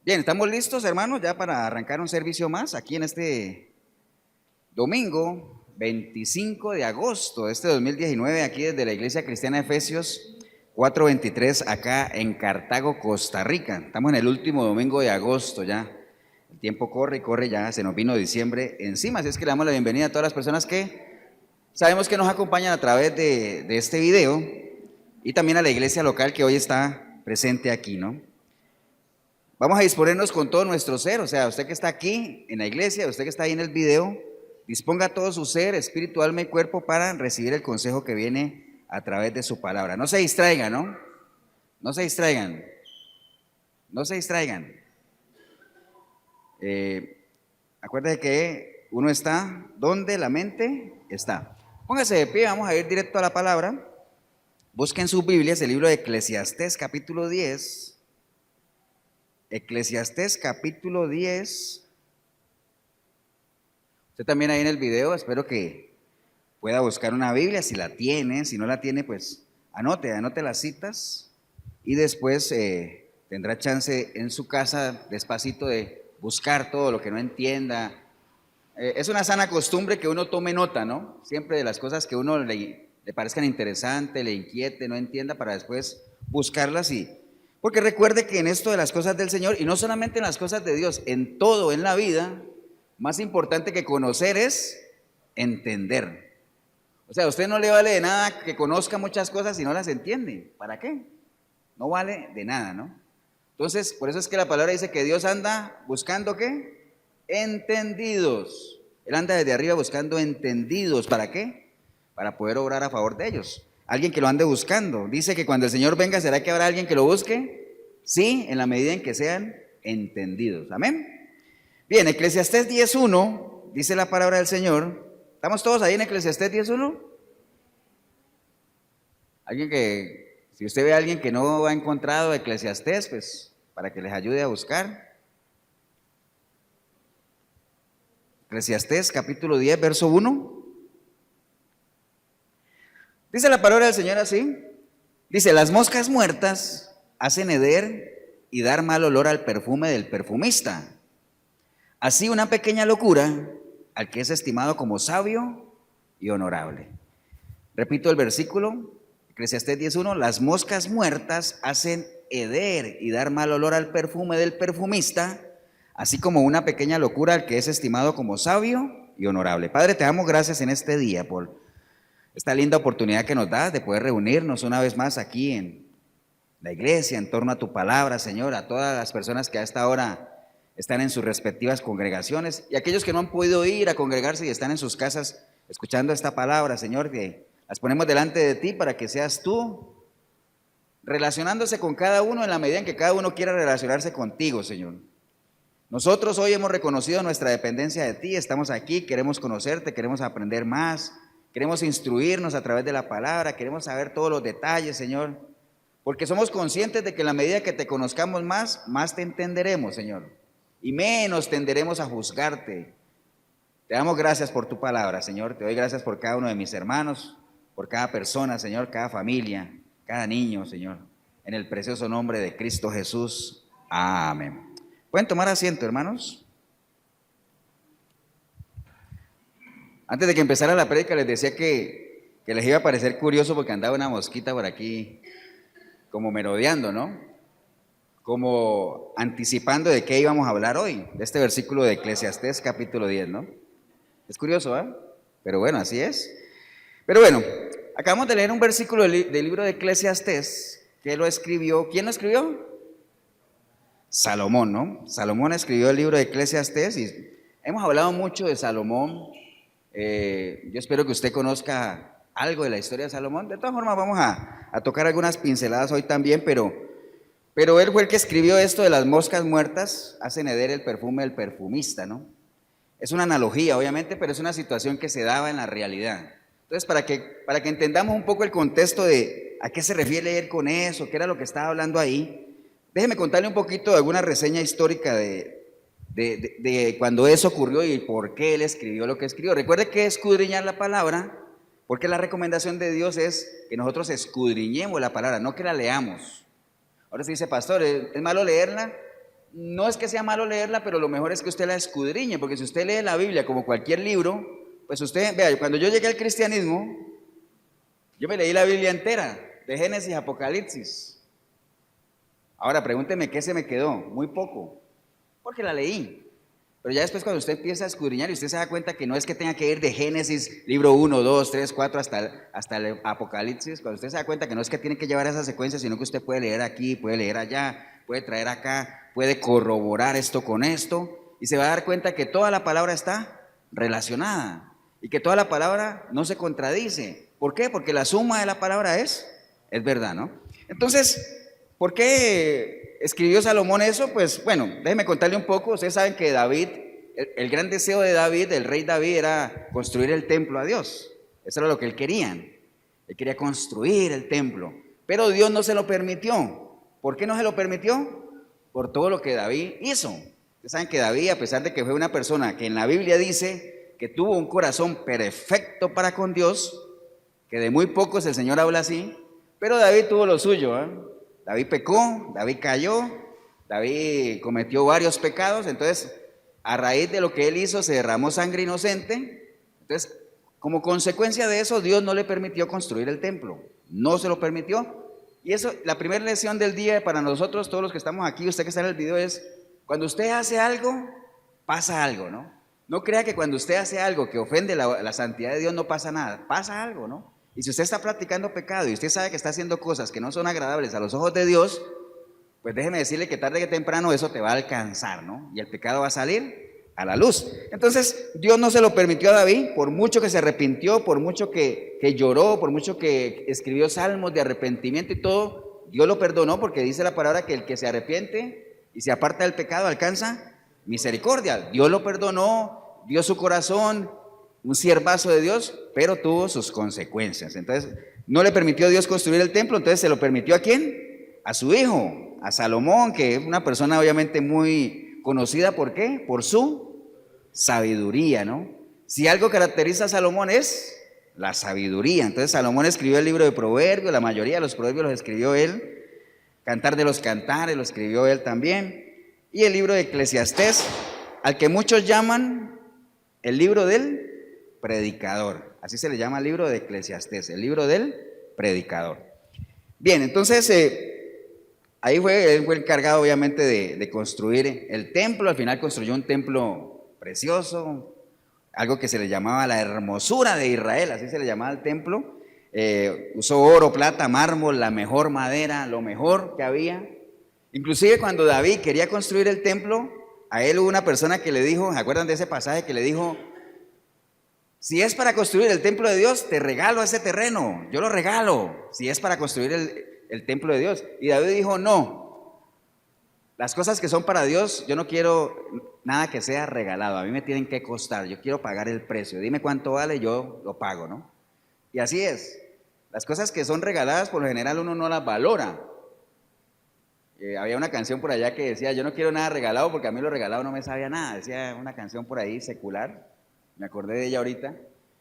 Bien, ¿estamos listos, hermanos, ya para arrancar un servicio más aquí en este domingo 25 de agosto de este 2019, aquí desde la Iglesia Cristiana Efesios 4:23, acá en Cartago, Costa Rica? Estamos en el último domingo de agosto ya. El tiempo corre y corre ya, se nos vino diciembre encima, así es que le damos la bienvenida a todas las personas que sabemos que nos acompañan a través de este video y también a la iglesia local que hoy está presente aquí, ¿no? Vamos a disponernos con todo nuestro ser, o sea, usted que está aquí en la iglesia, usted que está ahí en el video, disponga todo su ser, espíritu, alma y cuerpo para recibir el consejo que viene a través de su palabra. No se distraigan, ¿no? No se distraigan, no se distraigan. Acuérdese que uno está donde la mente está. Póngase de pie, vamos a ir directo a la palabra. Busquen sus Biblias, el libro de Eclesiastés capítulo 10. Eclesiastés capítulo 10. Usted también ahí en el video, espero que pueda buscar una Biblia, si la tiene, si no la tiene, pues anote las citas y después tendrá chance en su casa despacito de buscar todo lo que no entienda. Es una sana costumbre que uno tome nota, ¿no? Siempre de las cosas que uno le parezcan interesantes, le inquiete, no entienda, para después buscarlas porque recuerde que en esto de las cosas del Señor, y no solamente en las cosas de Dios, en todo en la vida, más importante que conocer es entender. O sea, a usted no le vale de nada que conozca muchas cosas si no las entiende. ¿Para qué? No vale de nada, ¿no? Entonces, por eso es que la palabra dice que Dios anda buscando ¿qué? Entendidos. Él anda desde arriba buscando entendidos. ¿Para qué? Para poder obrar a favor de ellos. Alguien que lo ande buscando. Dice que cuando el Señor venga, ¿será que habrá alguien que lo busque? Sí, en la medida en que sean entendidos. Amén. Bien, Eclesiastés 10:1 dice la palabra del Señor. ¿Estamos todos ahí en Eclesiastés 10:1? Alguien que, si usted ve a alguien que no ha encontrado Eclesiastés, pues para que les ayude a buscar. Eclesiastés capítulo 10, verso 1. Dice la palabra del Señor así. Dice, las moscas muertas hacen heder y dar mal olor al perfume del perfumista. Así una pequeña locura al que es estimado como sabio y honorable. Repito el versículo, Eclesiastés 10:1, las moscas muertas hacen heder y dar mal olor al perfume del perfumista, así como una pequeña locura al que es estimado como sabio y honorable. Padre, te damos gracias en este día por esta linda oportunidad que nos das de poder reunirnos una vez más aquí en la iglesia, en torno a tu palabra, Señor, a todas las personas que a esta hora están en sus respectivas congregaciones y aquellos que no han podido ir a congregarse y están en sus casas escuchando esta palabra, Señor, que las ponemos delante de ti para que seas tú relacionándose con cada uno en la medida en que cada uno quiera relacionarse contigo, Señor. Nosotros hoy hemos reconocido nuestra dependencia de ti, estamos aquí, queremos conocerte, queremos aprender más, queremos instruirnos a través de la palabra, queremos saber todos los detalles, Señor, porque somos conscientes de que en la medida que te conozcamos más, más te entenderemos, Señor, y menos tenderemos a juzgarte. Te damos gracias por tu palabra, Señor, te doy gracias por cada uno de mis hermanos, por cada persona, Señor, cada familia, cada niño, Señor, en el precioso nombre de Cristo Jesús. Amén. ¿Pueden tomar asiento, hermanos? Antes de que empezara la prédica les decía que les iba a parecer curioso porque andaba una mosquita por aquí como merodeando, ¿no? Como anticipando de qué íbamos a hablar hoy, de este versículo de Eclesiastés capítulo 10, ¿no? Es curioso, ¿eh? Pero bueno, así es. Pero bueno, acabamos de leer un versículo del libro de Eclesiastés que lo escribió. ¿Quién lo escribió? Salomón, ¿no? Salomón escribió el libro de Eclesiastés y hemos hablado mucho de Salomón. Yo espero que usted conozca algo de la historia de Salomón. De todas formas vamos a tocar algunas pinceladas hoy también, pero él fue el que escribió esto de las moscas muertas hacen heder el perfume del perfumista, ¿no? Es una analogía, obviamente, pero es una situación que se daba en la realidad. Entonces, para que entendamos un poco el contexto de a qué se refiere él con eso, qué era lo que estaba hablando ahí, déjeme contarle un poquito de alguna reseña histórica de cuando eso ocurrió y por qué él escribió lo que escribió. Recuerde que escudriñar la palabra, porque la recomendación de Dios es que nosotros escudriñemos la palabra, no que la leamos. Ahora se dice, pastor, ¿es malo leerla? no es que sea malo leerla, pero lo mejor es que usted la escudriñe, porque si usted lee la Biblia como cualquier libro, pues usted, vea, cuando yo llegué al cristianismo, yo me leí la Biblia entera, de Génesis a Apocalipsis. Ahora pregúnteme qué se me quedó, muy poco, porque la leí. Pero ya después cuando usted empieza a escudriñar y usted se da cuenta que no es que tenga que ir de Génesis, libro 1, 2, 3, 4 hasta el Apocalipsis, cuando usted se da cuenta que no es que tiene que llevar esa secuencia, sino que usted puede leer aquí, puede leer allá, puede traer acá, puede corroborar esto con esto, y se va a dar cuenta que toda la palabra está relacionada y que toda la palabra no se contradice. ¿Por qué? Porque la suma de la palabra es verdad, ¿no? Entonces, ¿por qué escribió Salomón eso? Pues bueno, déjeme contarle un poco. Ustedes saben que David, el gran deseo de David, el rey David, era construir el templo a Dios. Eso era lo que él quería. Él quería construir el templo, pero Dios no se lo permitió. ¿Por qué no se lo permitió? Por todo lo que David hizo. Ustedes saben que David, a pesar de que fue una persona que en la Biblia dice que tuvo un corazón perfecto para con Dios, que de muy pocos el Señor habla así, pero David tuvo lo suyo, ¿eh? David pecó, David cayó, David cometió varios pecados, entonces a raíz de lo que él hizo se derramó sangre inocente. Entonces, como consecuencia de eso, Dios no le permitió construir el templo, no se lo permitió. Y eso, la primera lección del día para nosotros, todos los que estamos aquí, usted que está en el video, es cuando usted hace algo, pasa algo, ¿no? No crea que cuando usted hace algo que ofende la santidad de Dios no pasa nada, pasa algo, ¿no? Y si usted está practicando pecado y usted sabe que está haciendo cosas que no son agradables a los ojos de Dios, pues déjeme decirle que tarde que temprano eso te va a alcanzar, ¿no? Y el pecado va a salir a la luz. Entonces, Dios no se lo permitió a David, por mucho que se arrepintió, por mucho que lloró, por mucho que escribió salmos de arrepentimiento y todo, Dios lo perdonó porque dice la palabra que el que se arrepiente y se aparta del pecado alcanza misericordia. Dios lo perdonó, dio su corazón, un siervazo de Dios, pero tuvo sus consecuencias. Entonces, no le permitió a Dios construir el templo, entonces se lo permitió ¿a quién? A su hijo, a Salomón, que es una persona obviamente muy conocida, ¿por qué? Por su sabiduría, ¿no? Si algo caracteriza a Salomón es la sabiduría. Entonces Salomón escribió el libro de Proverbios, la mayoría de los proverbios los escribió él, Cantar de los Cantares lo escribió él también, y el libro de Eclesiastés, al que muchos llaman el libro del predicador, así se le llama el libro de Eclesiastés, el libro del predicador. Bien, entonces ahí él fue encargado obviamente de construir el templo. Al final construyó un templo precioso, algo que se le llamaba la hermosura de Israel, así se le llamaba el templo. Usó oro, plata, mármol, la mejor madera, lo mejor que había. Inclusive cuando David quería construir el templo, a él hubo una persona que le dijo, ¿se acuerdan de ese pasaje que le dijo? Si es para construir el templo de Dios, te regalo ese terreno, yo lo regalo, si es para construir el templo de Dios. Y David dijo, no, las cosas que son para Dios, yo no quiero nada que sea regalado, a mí me tienen que costar, yo quiero pagar el precio, dime cuánto vale, yo lo pago, ¿no? Y así es, las cosas que son regaladas por lo general uno no las valora. Había una canción por allá que decía, yo no quiero nada regalado porque a mí lo regalado no me sabía nada, decía una canción por ahí secular. Me acordé de ella ahorita.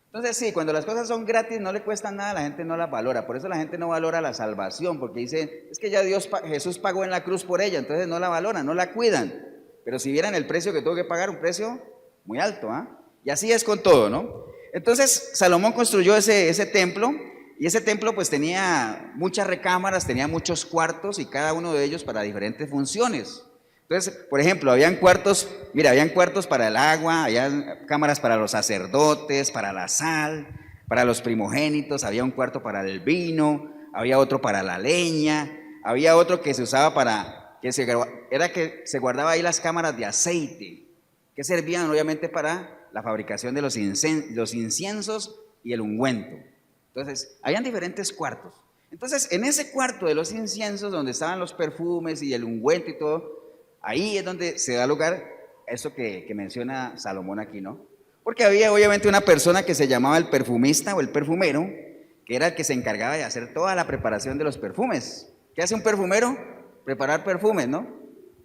Entonces sí, cuando las cosas son gratis, no le cuestan nada, la gente no las valora. Por eso la gente no valora la salvación, porque dice, es que ya Jesús pagó en la cruz por ella, entonces no la valoran, no la cuidan. Pero si vieran el precio que tuvo que pagar, un precio muy alto, ¿ah? Y así es con todo, ¿no? Entonces Salomón construyó ese templo, y ese templo pues tenía muchas recámaras, tenía muchos cuartos, y cada uno de ellos para diferentes funciones. Entonces, por ejemplo, habían cuartos para el agua, había cámaras para los sacerdotes, para la sal, para los primogénitos, había un cuarto para el vino, había otro para la leña, había otro que se usaba que se guardaba ahí las cámaras de aceite, que servían obviamente para la fabricación de los inciensos y el ungüento. Entonces, habían diferentes cuartos. Entonces, en ese cuarto de los inciensos, donde estaban los perfumes y el ungüento y todo, ahí es donde se da lugar a eso que menciona Salomón aquí, ¿no? Porque había obviamente una persona que se llamaba el perfumista o el perfumero, que era el que se encargaba de hacer toda la preparación de los perfumes. ¿Qué hace un perfumero? Preparar perfumes, ¿no?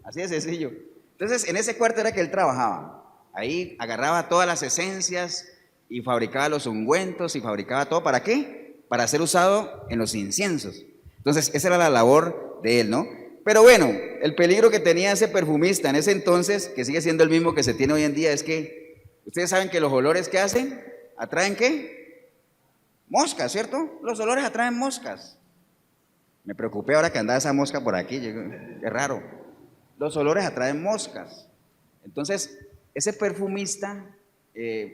Así de sencillo. Entonces, en ese cuarto era que él trabajaba. Ahí agarraba todas las esencias y fabricaba los ungüentos y fabricaba todo. ¿Para qué? Para ser usado en los inciensos. Entonces, esa era la labor de él, ¿no? Pero bueno, el peligro que tenía ese perfumista en ese entonces, que sigue siendo el mismo que se tiene hoy en día, es que ustedes saben que los olores que hacen, ¿atraen qué? Moscas, ¿cierto? Los olores atraen moscas. Me preocupé ahora que andaba esa mosca por aquí, es raro. Los olores atraen moscas. Entonces, ese perfumista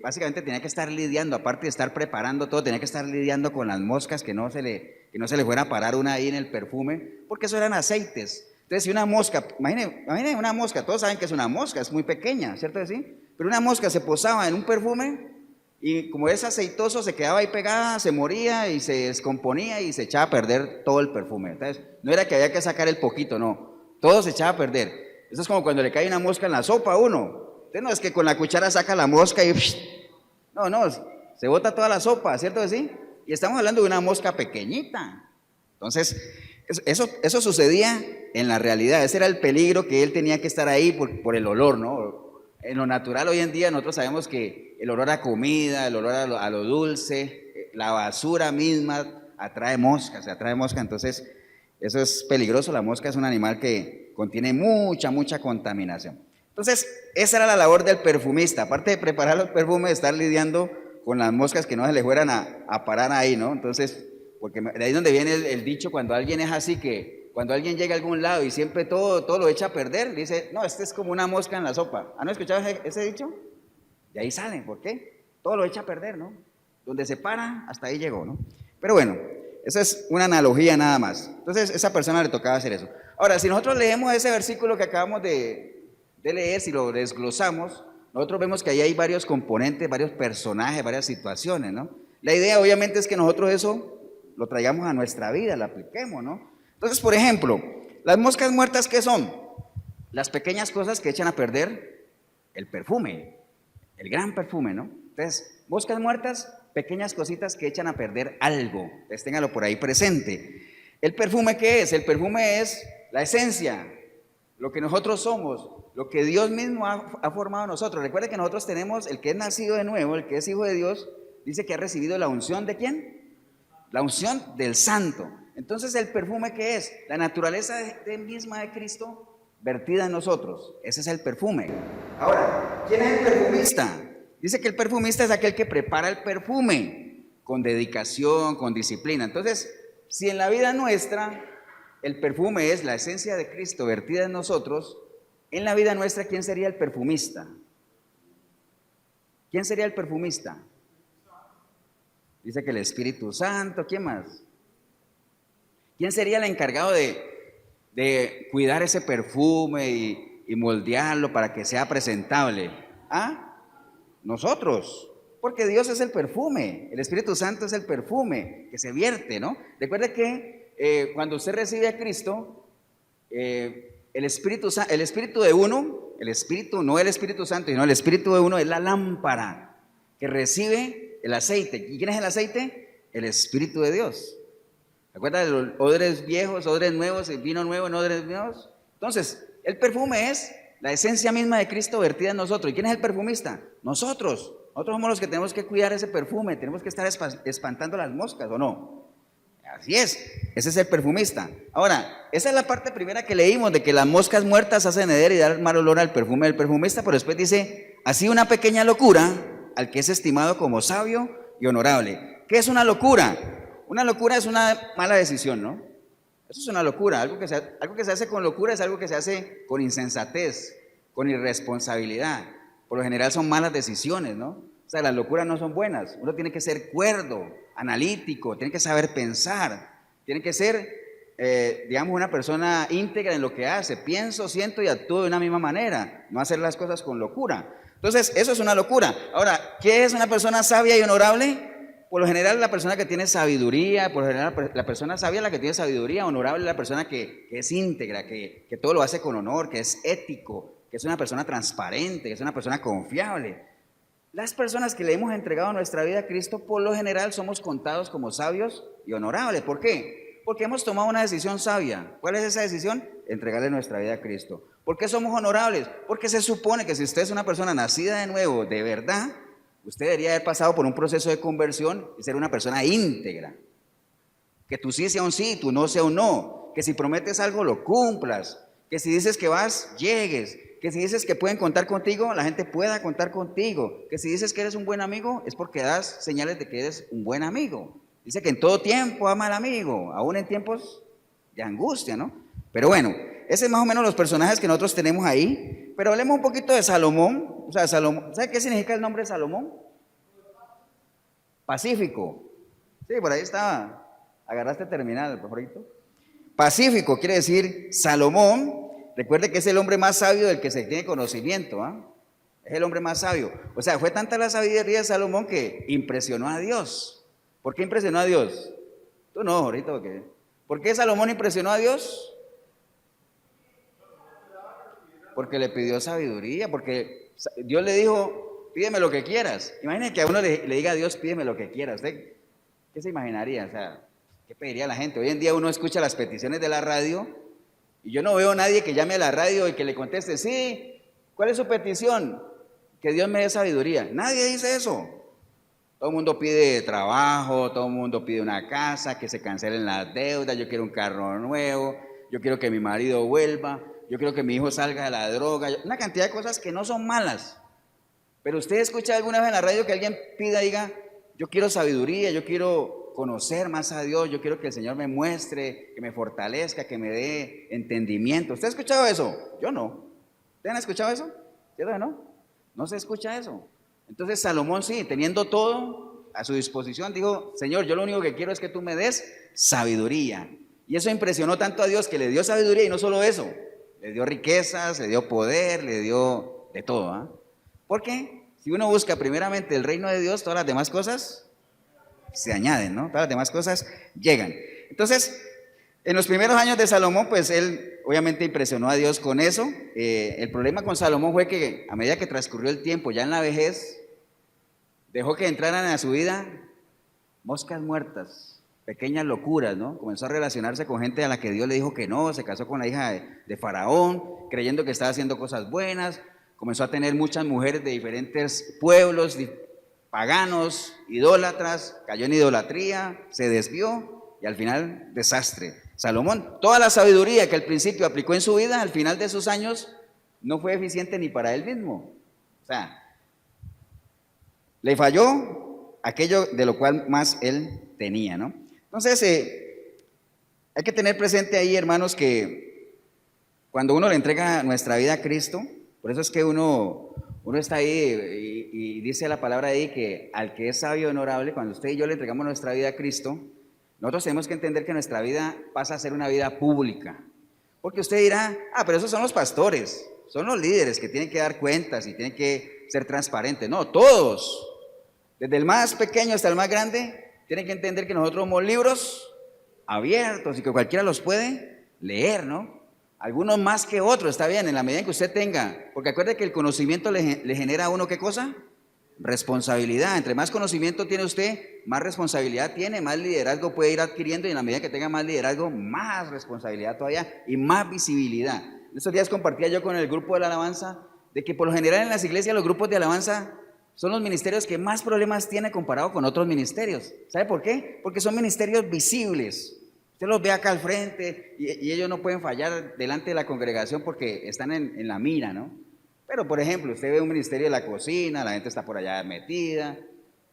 básicamente tenía que estar lidiando, aparte de estar preparando todo, tenía que estar lidiando con las moscas, que no se le fuera a parar una ahí en el perfume, porque eso eran aceites. Entonces, si una mosca, imaginen una mosca, todos saben que es una mosca, es muy pequeña, ¿cierto que sí? Pero una mosca se posaba en un perfume y como es aceitoso, se quedaba ahí pegada, se moría y se descomponía y se echaba a perder todo el perfume. Entonces, no era que había que sacar el poquito, no, todo se echaba a perder. Eso es como cuando le cae una mosca en la sopa a uno. Usted no es que con la cuchara saca la mosca y no, se bota toda la sopa, ¿cierto que sí? Y estamos hablando de una mosca pequeñita. Entonces, eso sucedía en la realidad, ese era el peligro que él tenía que estar ahí por el olor, ¿no? En lo natural hoy en día nosotros sabemos que el olor a comida, el olor a lo dulce, la basura misma atrae moscas, entonces eso es peligroso, la mosca es un animal que contiene mucha contaminación. Entonces, esa era la labor del perfumista, aparte de preparar los perfumes, estar lidiando con las moscas que no se le fueran a parar ahí, ¿no? Entonces, porque de ahí es donde viene el dicho, cuando alguien es así, que cuando alguien llega a algún lado y siempre todo lo echa a perder, dice, no, este es como una mosca en la sopa. ¿Han escuchado ese dicho? De ahí salen, ¿por qué? Todo lo echa a perder, ¿no? Donde se para, hasta ahí llegó, ¿no? Pero bueno, esa es una analogía nada más. Entonces, a esa persona le tocaba hacer eso. Ahora, si nosotros leemos ese versículo que acabamos de leer, si lo desglosamos, nosotros vemos que ahí hay varios componentes, varios personajes, varias situaciones, ¿no? La idea obviamente es que nosotros eso lo traigamos a nuestra vida, lo apliquemos, ¿no? Entonces, por ejemplo, las moscas muertas, ¿qué son? Las pequeñas cosas que echan a perder el perfume, el gran perfume, ¿no? Entonces, moscas muertas, pequeñas cositas que echan a perder algo. Entonces, téngalo por ahí presente. ¿El perfume qué es? El perfume es la esencia, lo que nosotros somos, lo que Dios mismo ha formado en nosotros. Recuerde que nosotros tenemos, el que es nacido de nuevo, el que es hijo de Dios, dice que ha recibido la unción ¿de quién? La unción del Santo. Entonces, ¿el perfume qué es? La naturaleza misma de Cristo vertida en nosotros. Ese es el perfume. Ahora, ¿quién es el perfumista? Dice que el perfumista es aquel que prepara el perfume con dedicación, con disciplina. Entonces, si en la vida nuestra el perfume es la esencia de Cristo vertida en nosotros, en la vida nuestra, ¿quién sería el perfumista? ¿Quién sería el perfumista? Dice que el Espíritu Santo, ¿quién más? ¿Quién sería el encargado de cuidar ese perfume y moldearlo para que sea presentable? ¿Ah? Nosotros, porque Dios es el perfume, el Espíritu Santo es el perfume que se vierte, ¿no? Recuerde que cuando usted recibe a Cristo, el espíritu de uno, el espíritu, no el Espíritu Santo, sino el espíritu de uno es la lámpara que recibe el aceite. ¿Y quién es el aceite? El Espíritu de Dios. ¿Se acuerdan de los odres viejos, odres nuevos, el vino nuevo en odres nuevos? Entonces, el perfume es la esencia misma de Cristo vertida en nosotros. ¿Y quién es el perfumista? Nosotros. Nosotros somos los que tenemos que cuidar ese perfume, tenemos que estar espantando las moscas, ¿o no? Así es, ese es el perfumista. Ahora, esa es la parte primera que leímos, de que las moscas muertas hacen heder y dar mal olor al perfume del perfumista, pero después dice, así una pequeña locura al que es estimado como sabio y honorable. ¿Qué es una locura? Una locura es una mala decisión, ¿no? Eso es una locura, algo que se hace con locura es algo que se hace con insensatez, con irresponsabilidad. Por lo general son malas decisiones, ¿no? O sea, las locuras no son buenas, uno tiene que ser cuerdo, analítico, tiene que saber pensar, tiene que ser, digamos, una persona íntegra en lo que hace, pienso, siento y actúo de una misma manera, no hacer las cosas con locura. Entonces, eso es una locura. Ahora, ¿qué es una persona sabia y honorable? Por lo general, la persona que tiene sabiduría, por lo general, la persona sabia es la que tiene sabiduría, honorable es la persona que es íntegra, que todo lo hace con honor, que es ético, que es una persona transparente, que es una persona confiable. Las personas que le hemos entregado nuestra vida a Cristo, por lo general somos contados como sabios y honorables. ¿Por qué? Porque hemos tomado una decisión sabia. ¿Cuál es esa decisión? Entregarle nuestra vida a Cristo. ¿Por qué somos honorables? Porque se supone que si usted es una persona nacida de nuevo, de verdad, usted debería haber pasado por un proceso de conversión y ser una persona íntegra. Que tu sí sea un sí, tu no sea un no. que si prometes algo lo cumplas, que si dices que vas, llegues, que si dices que pueden contar contigo, la gente pueda contar contigo, que si dices que eres un buen amigo, es porque das señales de que eres un buen amigo. Dice que en todo tiempo ama al amigo, aún en tiempos de angustia, ¿no? Pero bueno, ese es más o menos los personajes que nosotros tenemos ahí. Pero hablemos un poquito de Salomón. O sea, Salomón, ¿sabe qué significa el nombre de Salomón? Pacífico. Sí, por ahí estaba. Agarraste terminal, por favor. Pacífico quiere decir Salomón. Recuerde que es el hombre más sabio del que se tiene conocimiento, ¿ah? Es el hombre más sabio. O sea, fue tanta la sabiduría de Salomón que impresionó a Dios. ¿Por qué impresionó a Dios? Tú no, ahorita, porque... ¿Por qué Salomón impresionó a Dios? Porque le pidió sabiduría, porque Dios le dijo, pídeme lo que quieras. Imagínense que a uno le diga a Dios, pídeme lo que quieras. ¿Usted qué se imaginaría? O sea, ¿qué pediría la gente? Hoy en día uno escucha las peticiones de la radio y yo no veo a nadie que llame a la radio y que le conteste, sí, ¿cuál es su petición? Que Dios me dé sabiduría. Nadie dice eso. Todo el mundo pide trabajo, todo el mundo pide una casa, que se cancelen las deudas, yo quiero un carro nuevo, yo quiero que mi marido vuelva, yo quiero que mi hijo salga de la droga, una cantidad de cosas que no son malas. Pero usted escucha alguna vez en la radio que alguien pida, diga, yo quiero sabiduría, yo quiero conocer más a Dios, yo quiero que el Señor me muestre, que me fortalezca, que me dé entendimiento. ¿Usted ha escuchado eso? Yo no. ¿Ustedes han escuchado eso? ¿Cierto que no? No se escucha eso. Entonces Salomón sí, teniendo todo a su disposición, dijo, Señor, yo lo único que quiero es que tú me des sabiduría. Y eso impresionó tanto a Dios que le dio sabiduría y no solo eso, le dio riquezas, le dio poder, le dio de todo. ¿Eh? Porque si uno busca primeramente el reino de Dios, todas las demás cosas se añaden, ¿no? Todas las demás cosas llegan. Entonces, en los primeros años de Salomón, pues él obviamente impresionó a Dios con eso. El problema con Salomón fue que a medida que transcurrió el tiempo, ya en la vejez, dejó que entraran a su vida moscas muertas, pequeñas locuras, ¿no? Comenzó a relacionarse con gente a la que Dios le dijo que no, se casó con la hija de Faraón, creyendo que estaba haciendo cosas buenas, comenzó a tener muchas mujeres de diferentes pueblos, paganos, idólatras, cayó en idolatría, se desvió y al final desastre. Salomón, toda la sabiduría que al principio aplicó en su vida, al final de sus años, no fue eficiente ni para él mismo. O sea, le falló aquello de lo cual más él tenía, ¿no? Entonces, hay que tener presente ahí, hermanos, que cuando uno le entrega nuestra vida a Cristo, por eso es que uno está ahí y dice la palabra ahí que al que es sabio y honorable, cuando usted y yo le entregamos nuestra vida a Cristo, nosotros tenemos que entender que nuestra vida pasa a ser una vida pública. Porque usted dirá, pero esos son los pastores, son los líderes que tienen que dar cuentas y tienen que ser transparentes. No, todos, desde el más pequeño hasta el más grande, tienen que entender que nosotros somos libros abiertos y que cualquiera los puede leer, ¿no? Algunos más que otros, está bien, en la medida en que usted tenga, porque acuerde que el conocimiento le genera a uno, ¿qué cosa? Responsabilidad. Entre más conocimiento tiene usted, más responsabilidad tiene, más liderazgo puede ir adquiriendo y en la medida que tenga más liderazgo, más responsabilidad todavía y más visibilidad. En estos días compartía yo con el grupo de la alabanza de que por lo general en las iglesias los grupos de alabanza son los ministerios que más problemas tienen comparado con otros ministerios. ¿Sabe por qué? Porque son ministerios visibles. Usted los ve acá al frente y ellos no pueden fallar delante de la congregación porque están en la mira, ¿no? Pero, por ejemplo, usted ve un ministerio de la cocina, la gente está por allá metida.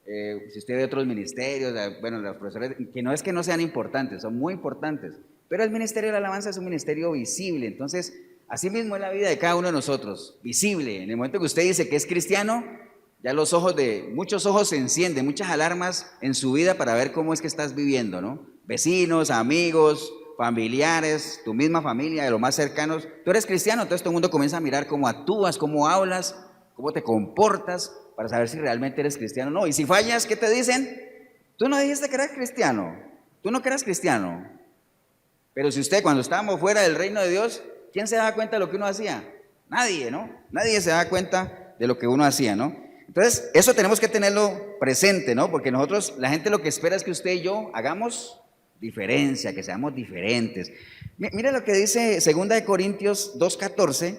Si usted ve otros ministerios, bueno, los profesores, que no es que no sean importantes, son muy importantes. Pero el ministerio de la alabanza es un ministerio visible. Entonces, así mismo es la vida de cada uno de nosotros, visible. En el momento que usted dice que es cristiano, ya muchos ojos se encienden, muchas alarmas en su vida para ver cómo es que estás viviendo, ¿no? Vecinos, amigos, familiares, tu misma familia, de los más cercanos. Tú eres cristiano, entonces todo el mundo comienza a mirar cómo actúas, cómo hablas, cómo te comportas, para saber si realmente eres cristiano o no. Y si fallas, ¿qué te dicen? Tú no dijiste que eras cristiano, tú no que eras cristiano. Pero si usted, cuando estábamos fuera del reino de Dios, ¿quién se daba cuenta de lo que uno hacía? Nadie, ¿no? Nadie se da cuenta de lo que uno hacía, ¿no? Entonces, eso tenemos que tenerlo presente, ¿no? Porque nosotros, la gente lo que espera es que usted y yo hagamos diferencia, que seamos diferentes. Mire lo que dice 2 Corintios 2:14.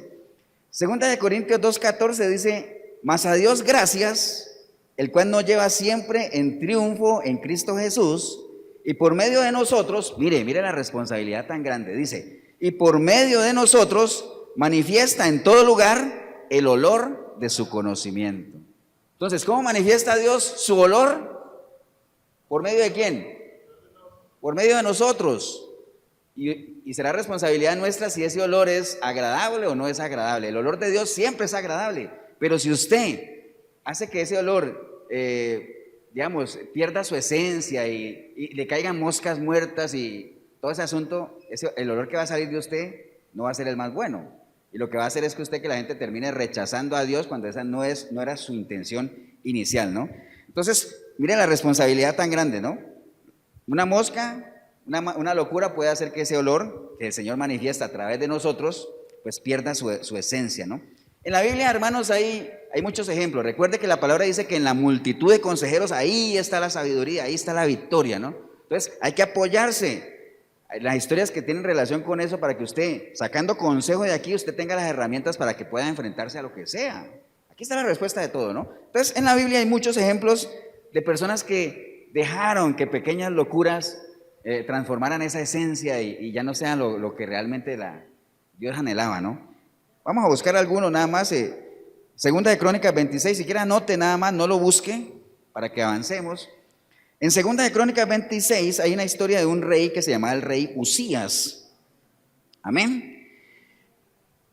2 Corintios 2:14 dice, mas a Dios gracias, el cual nos lleva siempre en triunfo en Cristo Jesús, y por medio de nosotros, mire la responsabilidad tan grande, dice, y por medio de nosotros manifiesta en todo lugar el olor de su conocimiento. Entonces, ¿cómo manifiesta Dios su olor? ¿Por medio de quién? Por medio de nosotros. Y será responsabilidad nuestra si ese olor es agradable o no es agradable. El olor de Dios siempre es agradable, pero si usted hace que ese olor, digamos, pierda su esencia y le caigan moscas muertas y todo ese asunto, el olor que va a salir de usted no va a ser el más bueno. Y lo que va a hacer es que la gente termine rechazando a Dios cuando esa no era su intención inicial, ¿no? Entonces, mire la responsabilidad tan grande, ¿no? Una mosca, una locura puede hacer que ese olor que el Señor manifiesta a través de nosotros, pues pierda su esencia, ¿no? En la Biblia, hermanos, hay muchos ejemplos. Recuerde que la palabra dice que en la multitud de consejeros, ahí está la sabiduría, ahí está la victoria, ¿no? Entonces, hay que apoyarse en las historias que tienen relación con eso para que usted, sacando consejo de aquí, usted tenga las herramientas para que pueda enfrentarse a lo que sea. Aquí está la respuesta de todo, ¿no? Entonces, en la Biblia hay muchos ejemplos de personas que dejaron que pequeñas locuras transformaran esa esencia y ya no sean lo que realmente Dios anhelaba, ¿no? Vamos a buscar alguno nada más. Segunda de Crónicas 26, si quiere anote nada más, no lo busque para que avancemos. En Segunda de Crónicas 26 hay una historia de un rey que se llamaba el rey Usías. Amén.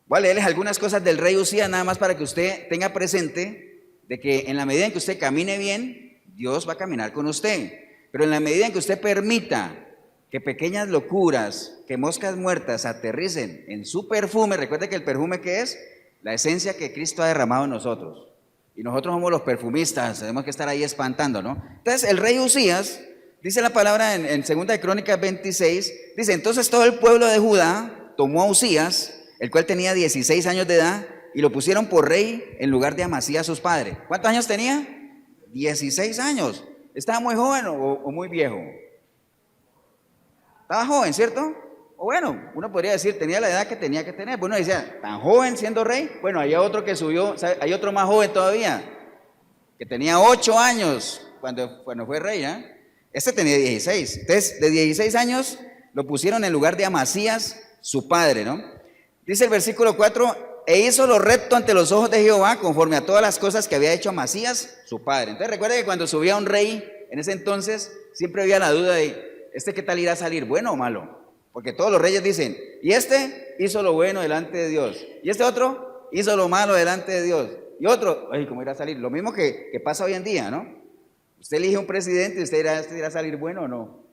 Voy a leerles algunas cosas del rey Usías nada más para que usted tenga presente de que en la medida en que usted camine bien, Dios va a caminar con usted. Pero en la medida en que usted permita que pequeñas locuras, que moscas muertas aterricen en su perfume, recuerde que el perfume ¿qué es? La esencia que Cristo ha derramado en nosotros. Y nosotros somos los perfumistas, tenemos que estar ahí espantando, ¿no? Entonces el rey Usías, dice la palabra en 2 de Crónicas 26, dice, entonces todo el pueblo de Judá tomó a Usías, el cual tenía 16 años de edad, y lo pusieron por rey en lugar de Amasías sus padres. ¿Cuántos años tenía? 16 años. ¿Estaba muy joven o muy viejo? Estaba joven, ¿cierto? O bueno, uno podría decir, tenía la edad que tenía que tener. Bueno, decía, tan joven siendo rey. Bueno, había otro que subió, hay otro más joven todavía, que tenía 8 años cuando fue rey, ¿eh? Este tenía 16. Entonces, de 16 años lo pusieron en lugar de Amasías, su padre, ¿no? Dice el versículo 4, e hizo lo recto ante los ojos de Jehová, conforme a todas las cosas que había hecho Amasías, su padre. Entonces, recuerda que cuando subía un rey, en ese entonces, siempre había la duda de, ¿qué tal irá a salir? ¿Bueno o malo? Porque todos los reyes dicen, y este hizo lo bueno delante de Dios, y este otro hizo lo malo delante de Dios, y otro, ay, ¿cómo irá a salir? Lo mismo que pasa hoy en día, ¿no? Usted elige un presidente y usted dirá, ¿este irá a salir bueno o no?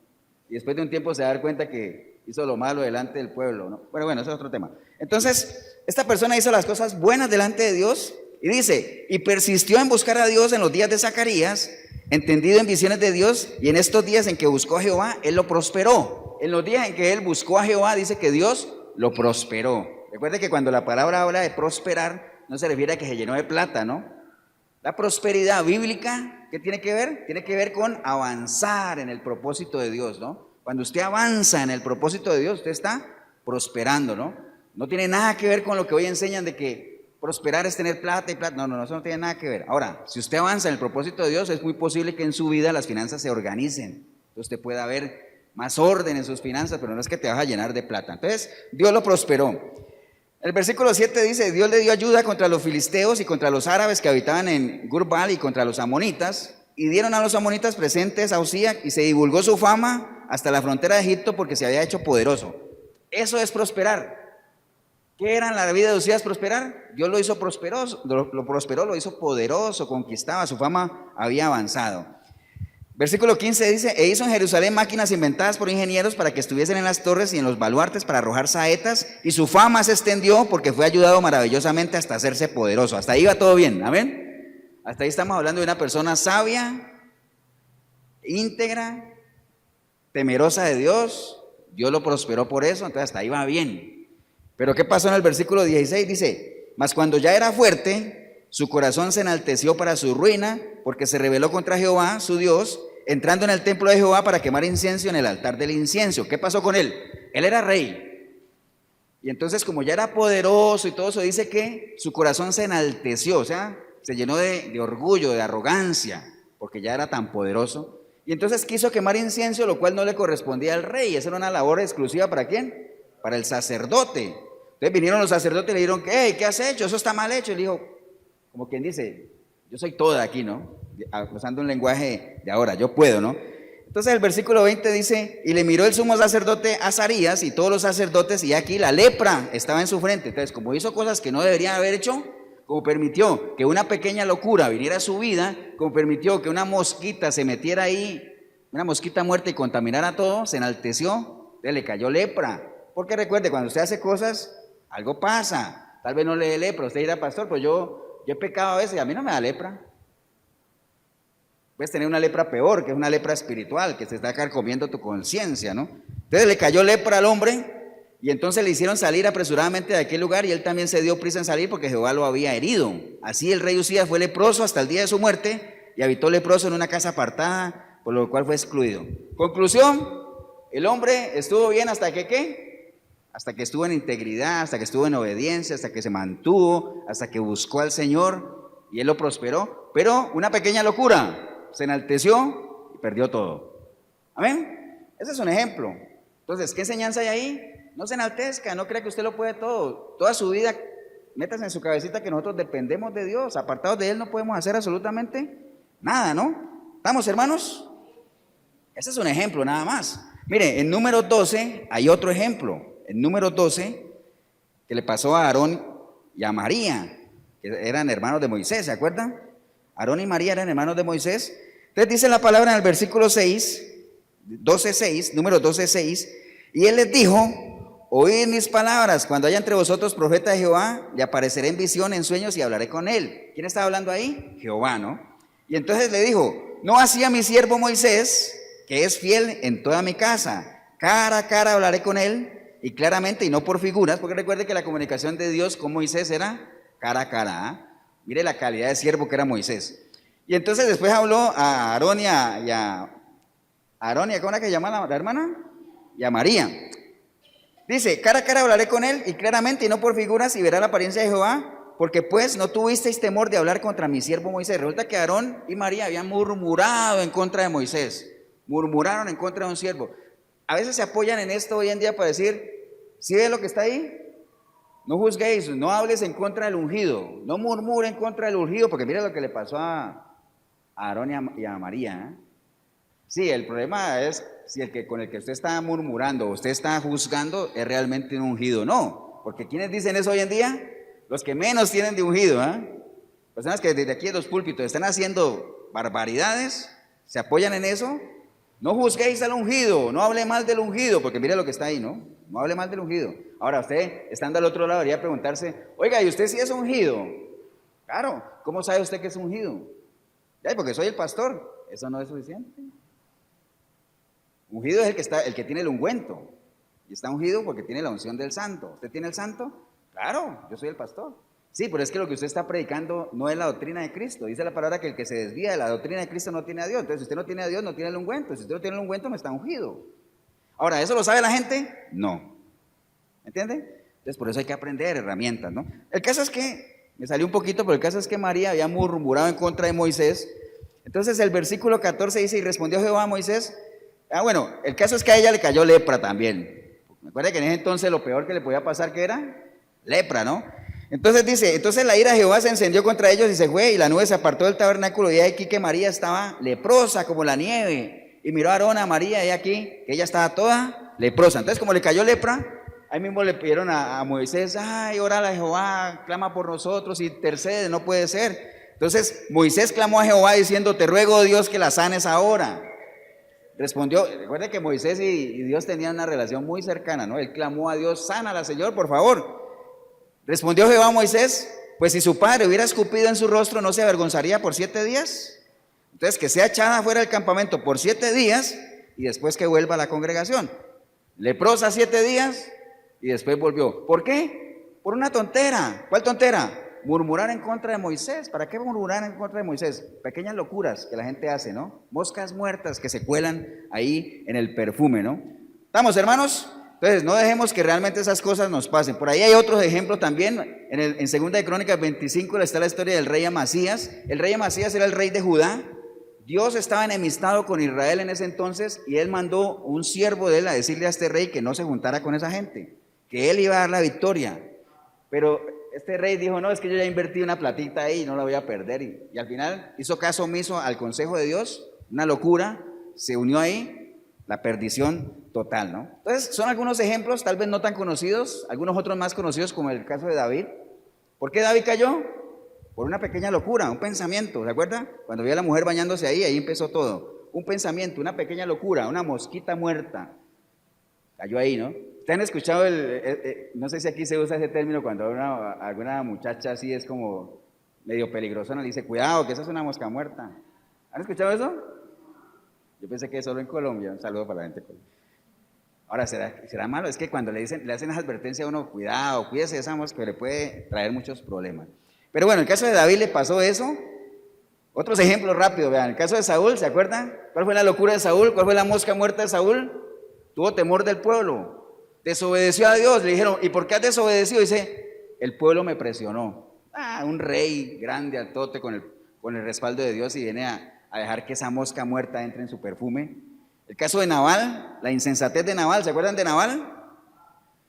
Y después de un tiempo se va a dar cuenta que hizo lo malo delante del pueblo, ¿no? Bueno, ese es otro tema. Entonces, esta persona hizo las cosas buenas delante de Dios, y dice, y persistió en buscar a Dios en los días de Zacarías, entendido en visiones de Dios, y en estos días en que buscó a Jehová, él lo prosperó. En los días en que él buscó a Jehová, dice que Dios lo prosperó. Recuerde que cuando la palabra habla de prosperar, no se refiere a que se llenó de plata, ¿no? La prosperidad bíblica, ¿qué tiene que ver? Tiene que ver con avanzar en el propósito de Dios, ¿no? Cuando usted avanza en el propósito de Dios, usted está prosperando, ¿no? No tiene nada que ver con lo que hoy enseñan de que prosperar es tener plata y plata. No, eso no tiene nada que ver. Ahora, si usted avanza en el propósito de Dios, es muy posible que en su vida las finanzas se organicen. Entonces usted pueda ver más orden en sus finanzas, pero no es que te vas a llenar de plata. Entonces, Dios lo prosperó. El versículo 7 dice, Dios le dio ayuda contra los filisteos y contra los árabes que habitaban en Gurbal y contra los amonitas, y dieron a los amonitas presentes a Usías, y se divulgó su fama hasta la frontera de Egipto porque se había hecho poderoso. Eso es prosperar. ¿Qué era en la vida de Usías prosperar? Dios lo hizo prosperoso, lo prosperó, lo hizo poderoso, conquistaba, su fama había avanzado. Versículo 15 dice, e hizo en Jerusalén máquinas inventadas por ingenieros para que estuviesen en las torres y en los baluartes para arrojar saetas, y su fama se extendió porque fue ayudado maravillosamente hasta hacerse poderoso. Hasta ahí va todo bien, amén. Hasta ahí estamos hablando de una persona sabia, íntegra, temerosa de Dios. Dios lo prosperó por eso, entonces hasta ahí va bien. Pero ¿qué pasó en el versículo 16? Dice, mas cuando ya era fuerte, su corazón se enalteció para su ruina, porque se rebeló contra Jehová, su Dios, entrando en el templo de Jehová para quemar incienso en el altar del incienso. ¿Qué pasó con él? Él era rey. Y entonces, como ya era poderoso y todo eso, dice que su corazón se enalteció, o sea, se llenó de orgullo, de arrogancia, porque ya era tan poderoso. Y entonces quiso quemar incienso, lo cual no le correspondía al rey. Esa era una labor exclusiva ¿para quién? Para el sacerdote. Entonces vinieron los sacerdotes y le dijeron, hey, ¿qué has hecho? Eso está mal hecho. Y le dijo, como quien dice, yo soy toda aquí, ¿no? Usando un lenguaje de ahora, yo puedo, ¿no? Entonces el versículo 20 dice, y le miró el sumo sacerdote Azarías y todos los sacerdotes, y aquí la lepra estaba en su frente. Entonces, como hizo cosas que no debería haber hecho, como permitió que una pequeña locura viniera a su vida, como permitió que una mosquita se metiera ahí, una mosquita muerta y contaminara todo, se enalteció, entonces le cayó lepra. Porque recuerde, cuando usted hace cosas, algo pasa. Tal vez no le dé lepra, usted dirá, pastor, pues yo he pecado a veces y a mí no me da lepra. Puedes tener una lepra peor, que es una lepra espiritual, que se está carcomiendo tu conciencia, ¿no? Entonces le cayó lepra al hombre y entonces le hicieron salir apresuradamente de aquel lugar y él también se dio prisa en salir porque Jehová lo había herido. Así el rey Usías fue leproso hasta el día de su muerte y habitó leproso en una casa apartada, por lo cual fue excluido. Conclusión, el hombre estuvo bien hasta que ¿qué? Hasta que estuvo en integridad, hasta que estuvo en obediencia, hasta que se mantuvo, hasta que buscó al Señor y él lo prosperó. Pero una pequeña locura, se enalteció y perdió todo. Amén. Ese es un ejemplo. Entonces, ¿qué enseñanza hay ahí? No se enaltezca, no crea que usted lo puede todo. Toda su vida, métase en su cabecita que nosotros dependemos de Dios. Apartados de Él no podemos hacer absolutamente nada, ¿no? ¿Estamos, hermanos? Ese es un ejemplo nada más. Mire, en número 12 hay otro ejemplo. En número 12, que le pasó a Aarón y a María, que eran hermanos de Moisés, ¿se acuerdan? Aarón y María eran hermanos de Moisés. Entonces dice la palabra en el versículo 6, 12:6, número 12:6, y él les dijo, oíd mis palabras, cuando haya entre vosotros profeta de Jehová, le apareceré en visión, en sueños y hablaré con él. ¿Quién está hablando ahí? Jehová, ¿no? Y entonces le dijo, no así a mi siervo Moisés, que es fiel en toda mi casa, cara a cara hablaré con él, y claramente y no por figuras, porque recuerde que la comunicación de Dios con Moisés era cara a cara, ¿eh? Mire la calidad de siervo que era Moisés. Y entonces después habló a Aarón y a ¿cómo era que llama la hermana? Y a María. Dice, cara a cara hablaré con él y claramente y no por figuras y verá la apariencia de Jehová, porque pues no tuvisteis temor de hablar contra mi siervo Moisés. Resulta que Aarón y María habían murmurado en contra de Moisés. Murmuraron en contra de un siervo. A veces se apoyan en esto hoy en día para decir, ¿sí ves lo que está ahí? No juzguéis, no hables en contra del ungido, no murmuren en contra del ungido, porque mira lo que le pasó a Aarón y a María. Sí, el problema es si con el que usted está murmurando, usted está juzgando, es realmente un ungido. No, porque ¿quiénes dicen eso hoy en día? Los que menos tienen de ungido, personas que desde aquí en los púlpitos están haciendo barbaridades, se apoyan en eso. No juzguéis al ungido, no hable mal del ungido, porque mire lo que está ahí, ¿no? No hable mal del ungido. Ahora usted, estando al otro lado, debería preguntarse, oiga, ¿y usted sí es ungido? Claro, ¿cómo sabe usted que es ungido? Ya, porque soy el pastor. Eso no es suficiente. Ungido es el que tiene el ungüento. Y está ungido porque tiene la unción del santo. ¿Usted tiene el santo? Claro, yo soy el pastor. Sí, pero es que lo que usted está predicando no es la doctrina de Cristo. Dice la palabra que el que se desvía de la doctrina de Cristo no tiene a Dios. Entonces, si usted no tiene a Dios, no tiene el ungüento. Si usted no tiene el ungüento, no está ungido. Ahora, ¿eso lo sabe la gente? No. ¿Entiende? Entonces, por eso hay que aprender herramientas, ¿no? El caso es que, me salió un poquito, pero el caso es que María había murmurado en contra de Moisés. Entonces, el versículo 14 dice, y respondió Jehová a Moisés. Bueno, el caso es que a ella le cayó lepra también. Me acuerdo que en ese entonces lo peor que le podía pasar, ¿qué era? Lepra, ¿no? Entonces dice, entonces la ira de Jehová se encendió contra ellos y se fue, y la nube se apartó del tabernáculo, y aquí que María estaba leprosa como la nieve. Y miró a Aarón, a María, y aquí que ella estaba toda leprosa. Entonces, como le cayó lepra, ahí mismo le pidieron a Moisés, ay, órale a Jehová, clama por nosotros, y intercede, no puede ser. Entonces, Moisés clamó a Jehová diciendo, te ruego, Dios, que la sanes ahora. Respondió, recuerde que Moisés y Dios tenían una relación muy cercana, ¿no? Él clamó a Dios, sánala, Señor, por favor. Respondió Jehová a Moisés, pues si su padre hubiera escupido en su rostro, ¿no se avergonzaría por 7 días? Entonces, que sea echada fuera del campamento por 7 días y después que vuelva a la congregación. Leprosa 7 días y después volvió. ¿Por qué? Por una tontera. ¿Cuál tontera? Murmurar en contra de Moisés. ¿Para qué murmurar en contra de Moisés? Pequeñas locuras que la gente hace, ¿no? Moscas muertas que se cuelan ahí en el perfume, ¿no? ¿Estamos, hermanos? Entonces, no dejemos que realmente esas cosas nos pasen. Por ahí hay otros ejemplos también. En 2 de Crónicas 25 está la historia del rey Amasías. El rey Amasías era el rey de Judá. Dios estaba enemistado con Israel en ese entonces y él mandó un siervo de él a decirle a este rey que no se juntara con esa gente, que él iba a dar la victoria. Pero este rey dijo, no, es que yo ya invertí una platita ahí y no la voy a perder. Y al final hizo caso omiso al consejo de Dios, una locura, se unió ahí, la perdición total, ¿no? Entonces, son algunos ejemplos, tal vez no tan conocidos, algunos otros más conocidos, como el caso de David. ¿Por qué David cayó? Por una pequeña locura, un pensamiento, ¿se acuerdan? Cuando vio a la mujer bañándose ahí empezó todo. Un pensamiento, una pequeña locura, una mosquita muerta. Cayó ahí, ¿no? ¿Ustedes han escuchado no sé si aquí se usa ese término cuando alguna muchacha así es como medio peligrosona, le dice, cuidado, que esa es una mosca muerta? ¿Han escuchado eso? Yo pensé que solo en Colombia. Un saludo para la gente de Colombia. Ahora, ¿será malo? Es que cuando le hacen esa advertencia a uno, cuidado, cuídese de esa mosca, que le puede traer muchos problemas. Pero bueno, en el caso de David le pasó eso. Otros ejemplos rápidos, vean, el caso de Saúl, ¿se acuerdan? ¿Cuál fue la locura de Saúl? ¿Cuál fue la mosca muerta de Saúl? Tuvo temor del pueblo, desobedeció a Dios, le dijeron, ¿y por qué has desobedecido? Dice, el pueblo me presionó. Un rey grande, altote, con el respaldo de Dios y viene a dejar que esa mosca muerta entre en su perfume. El caso de Nabal, la insensatez de Nabal, ¿se acuerdan de Nabal?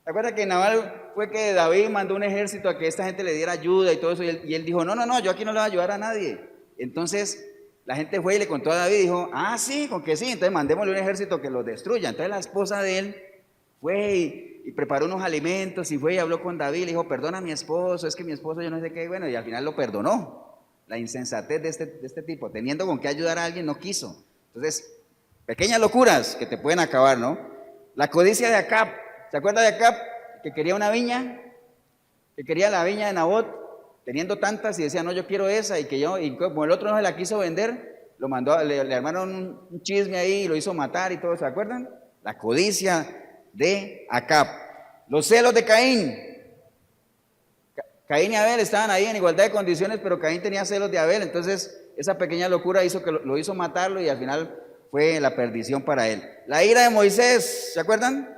¿Se acuerdan que Nabal fue que David mandó un ejército a que esta gente le diera ayuda y todo eso? Y él dijo, no, yo aquí no le voy a ayudar a nadie. Entonces la gente fue y le contó a David y dijo, sí, con que sí, entonces mandémosle un ejército que los destruya. Entonces la esposa de él fue y preparó unos alimentos y fue y habló con David y le dijo, perdona a mi esposo, es que mi esposo yo no sé qué, bueno, y al final lo perdonó. La insensatez de este tipo, teniendo con qué ayudar a alguien, no quiso. Entonces, pequeñas locuras que te pueden acabar, ¿no? La codicia de Acab, ¿se acuerda de Acab? Que quería una viña, que quería la viña de Nabot, teniendo tantas y decía, no, yo quiero esa, y como el otro no se la quiso vender, lo mandó, le armaron un chisme ahí y lo hizo matar y todo, ¿se acuerdan? La codicia de Acab. Los celos de Caín. Caín y Abel estaban ahí en igualdad de condiciones, pero Caín tenía celos de Abel, entonces esa pequeña locura hizo que lo hizo matarlo y al final fue la perdición para él. La ira de Moisés, ¿se acuerdan?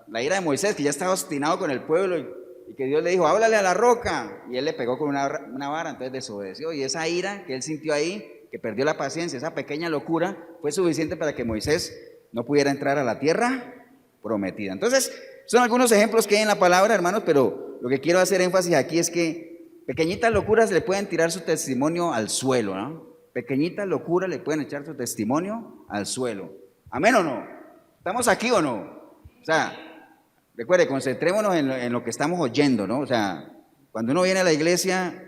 La ira de Moisés, que ya estaba obstinado con el pueblo y que Dios le dijo, háblale a la roca, y él le pegó con una vara, entonces desobedeció, y esa ira que él sintió ahí, que perdió la paciencia, esa pequeña locura, fue suficiente para que Moisés no pudiera entrar a la tierra prometida. Entonces, son algunos ejemplos que hay en la palabra, hermanos, pero lo que quiero hacer énfasis aquí es que pequeñitas locuras le pueden tirar su testimonio al suelo, ¿no? Pequeñitas locuras le pueden echar su testimonio al suelo. ¿Amén o no? ¿Estamos aquí o no? O sea, recuerde, concentrémonos en lo que estamos oyendo, ¿no? O sea, cuando uno viene a la iglesia,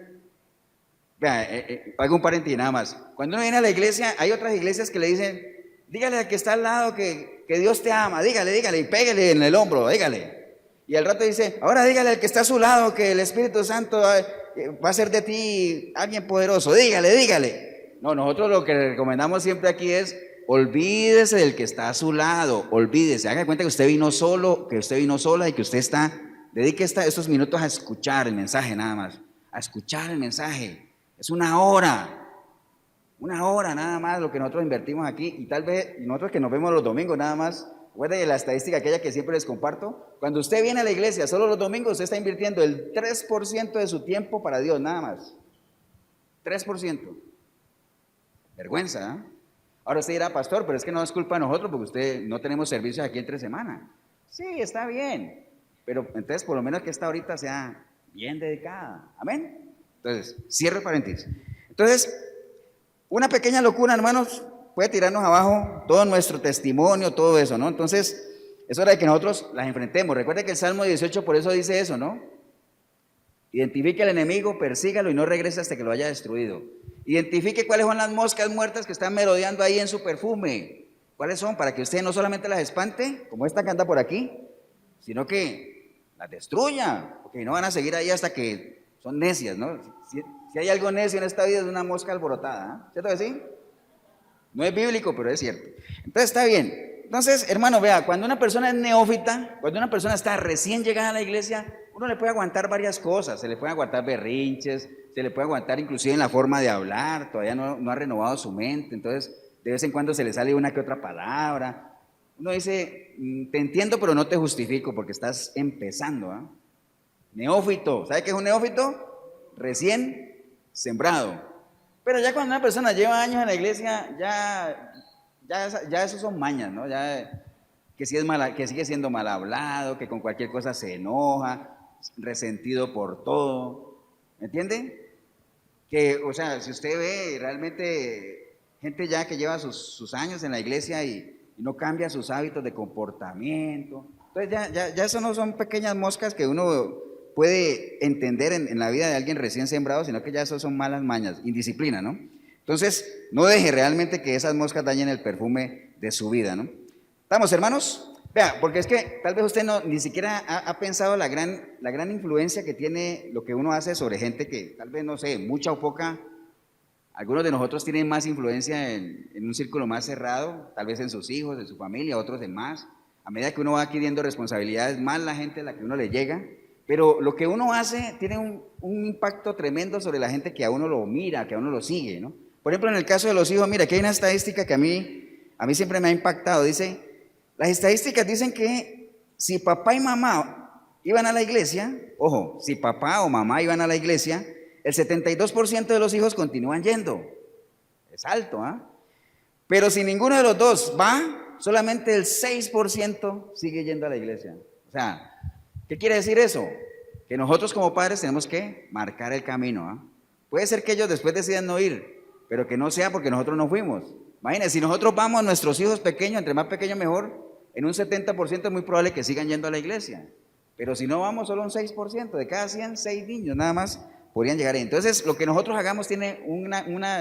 hago un paréntesis nada más. Cuando uno viene a la iglesia, hay otras iglesias que le dicen, dígale al que está al lado que Dios te ama, dígale, y pégale en el hombro, dígale. Y al rato dice, ahora dígale al que está a su lado que el Espíritu Santo va a hacer de ti alguien poderoso, dígale. No, nosotros lo que le recomendamos siempre aquí es, olvídese del que está a su lado, olvídese, haga cuenta que usted vino solo, que usted vino sola y que usted dedique estos minutos a escuchar el mensaje nada más, a escuchar el mensaje. Es una hora nada más lo que nosotros invertimos aquí, y tal vez nosotros que nos vemos los domingos nada más. Recuerden de la estadística aquella que siempre les comparto, cuando usted viene a la iglesia solo los domingos, usted está invirtiendo el 3% de su tiempo para Dios, nada más. 3%. Vergüenza, ¿eh? Ahora usted dirá, pastor, pero es que no es culpa de nosotros porque usted no tenemos servicios aquí entre semana. Sí, está bien, pero entonces por lo menos que esta ahorita sea bien dedicada. Amén. Entonces, cierro el paréntesis. Entonces, una pequeña locura, hermanos, puede tirarnos abajo todo nuestro testimonio, todo eso, ¿no? Entonces, es hora de que nosotros las enfrentemos. Recuerden que el Salmo 18 por eso dice eso, ¿no? Identifique al enemigo, persígalo y no regrese hasta que lo haya destruido. Identifique cuáles son las moscas muertas que están merodeando ahí en su perfume. ¿Cuáles son? Para que usted no solamente las espante, como esta que anda por aquí, sino que las destruya, porque no van a seguir ahí hasta que son necias, ¿no? Si hay algo necio en esta vida es una mosca alborotada, ¿eh? ¿Cierto que sí? No es bíblico, pero es cierto. Entonces está bien. Entonces, hermano, vea, cuando una persona es neófita, cuando una persona está recién llegada a la iglesia, uno le puede aguantar varias cosas, se le puede aguantar berrinches, se le puede aguantar inclusive en la forma de hablar, todavía no ha renovado su mente, entonces de vez en cuando se le sale una que otra palabra. Uno dice, te entiendo, pero no te justifico porque estás empezando, ¿eh? Neófito, ¿sabe qué es un neófito? Recién sembrado. Pero ya cuando una persona lleva años en la iglesia, ya esos son mañas, ¿no? Ya que, si es que sigue siendo mal hablado, que con cualquier cosa se enoja, resentido por todo, ¿me entiende? Que, o sea, si usted ve realmente gente ya que lleva sus años en la iglesia y no cambia sus hábitos de comportamiento, entonces ya eso no son pequeñas moscas que uno puede entender en la vida de alguien recién sembrado, sino que ya eso son malas mañas, indisciplina, ¿no? Entonces, no deje realmente que esas moscas dañen el perfume de su vida, ¿no? ¿Estamos, hermanos? Vea, porque es que tal vez usted ni siquiera ha pensado la gran influencia que tiene lo que uno hace sobre gente que tal vez, no sé, mucha o poca. Algunos de nosotros tienen más influencia en un círculo más cerrado, tal vez en sus hijos, en su familia, otros en más. A medida que uno va adquiriendo responsabilidades, más la gente a la que uno le llega. Pero lo que uno hace tiene un impacto tremendo sobre la gente que a uno lo mira, que a uno lo sigue, ¿no? Por ejemplo, en el caso de los hijos, mira, aquí hay una estadística que a mí siempre me ha impactado. Dice, las estadísticas dicen que si papá y mamá iban a la iglesia, ojo, si papá o mamá iban a la iglesia, el 72% de los hijos continúan yendo. Es alto, ¿ah? Pero si ninguno de los dos va, solamente el 6% sigue yendo a la iglesia. O sea, ¿qué quiere decir eso? Que nosotros como padres tenemos que marcar el camino, ¿ah? Puede ser que ellos después decidan no ir, pero que no sea porque nosotros no fuimos. Imagínense, si nosotros vamos, nuestros hijos pequeños, entre más pequeños mejor, en un 70% es muy probable que sigan yendo a la iglesia. Pero si no vamos, solo un 6%, de cada 100, 6 niños nada más podrían llegar ahí. Entonces, lo que nosotros hagamos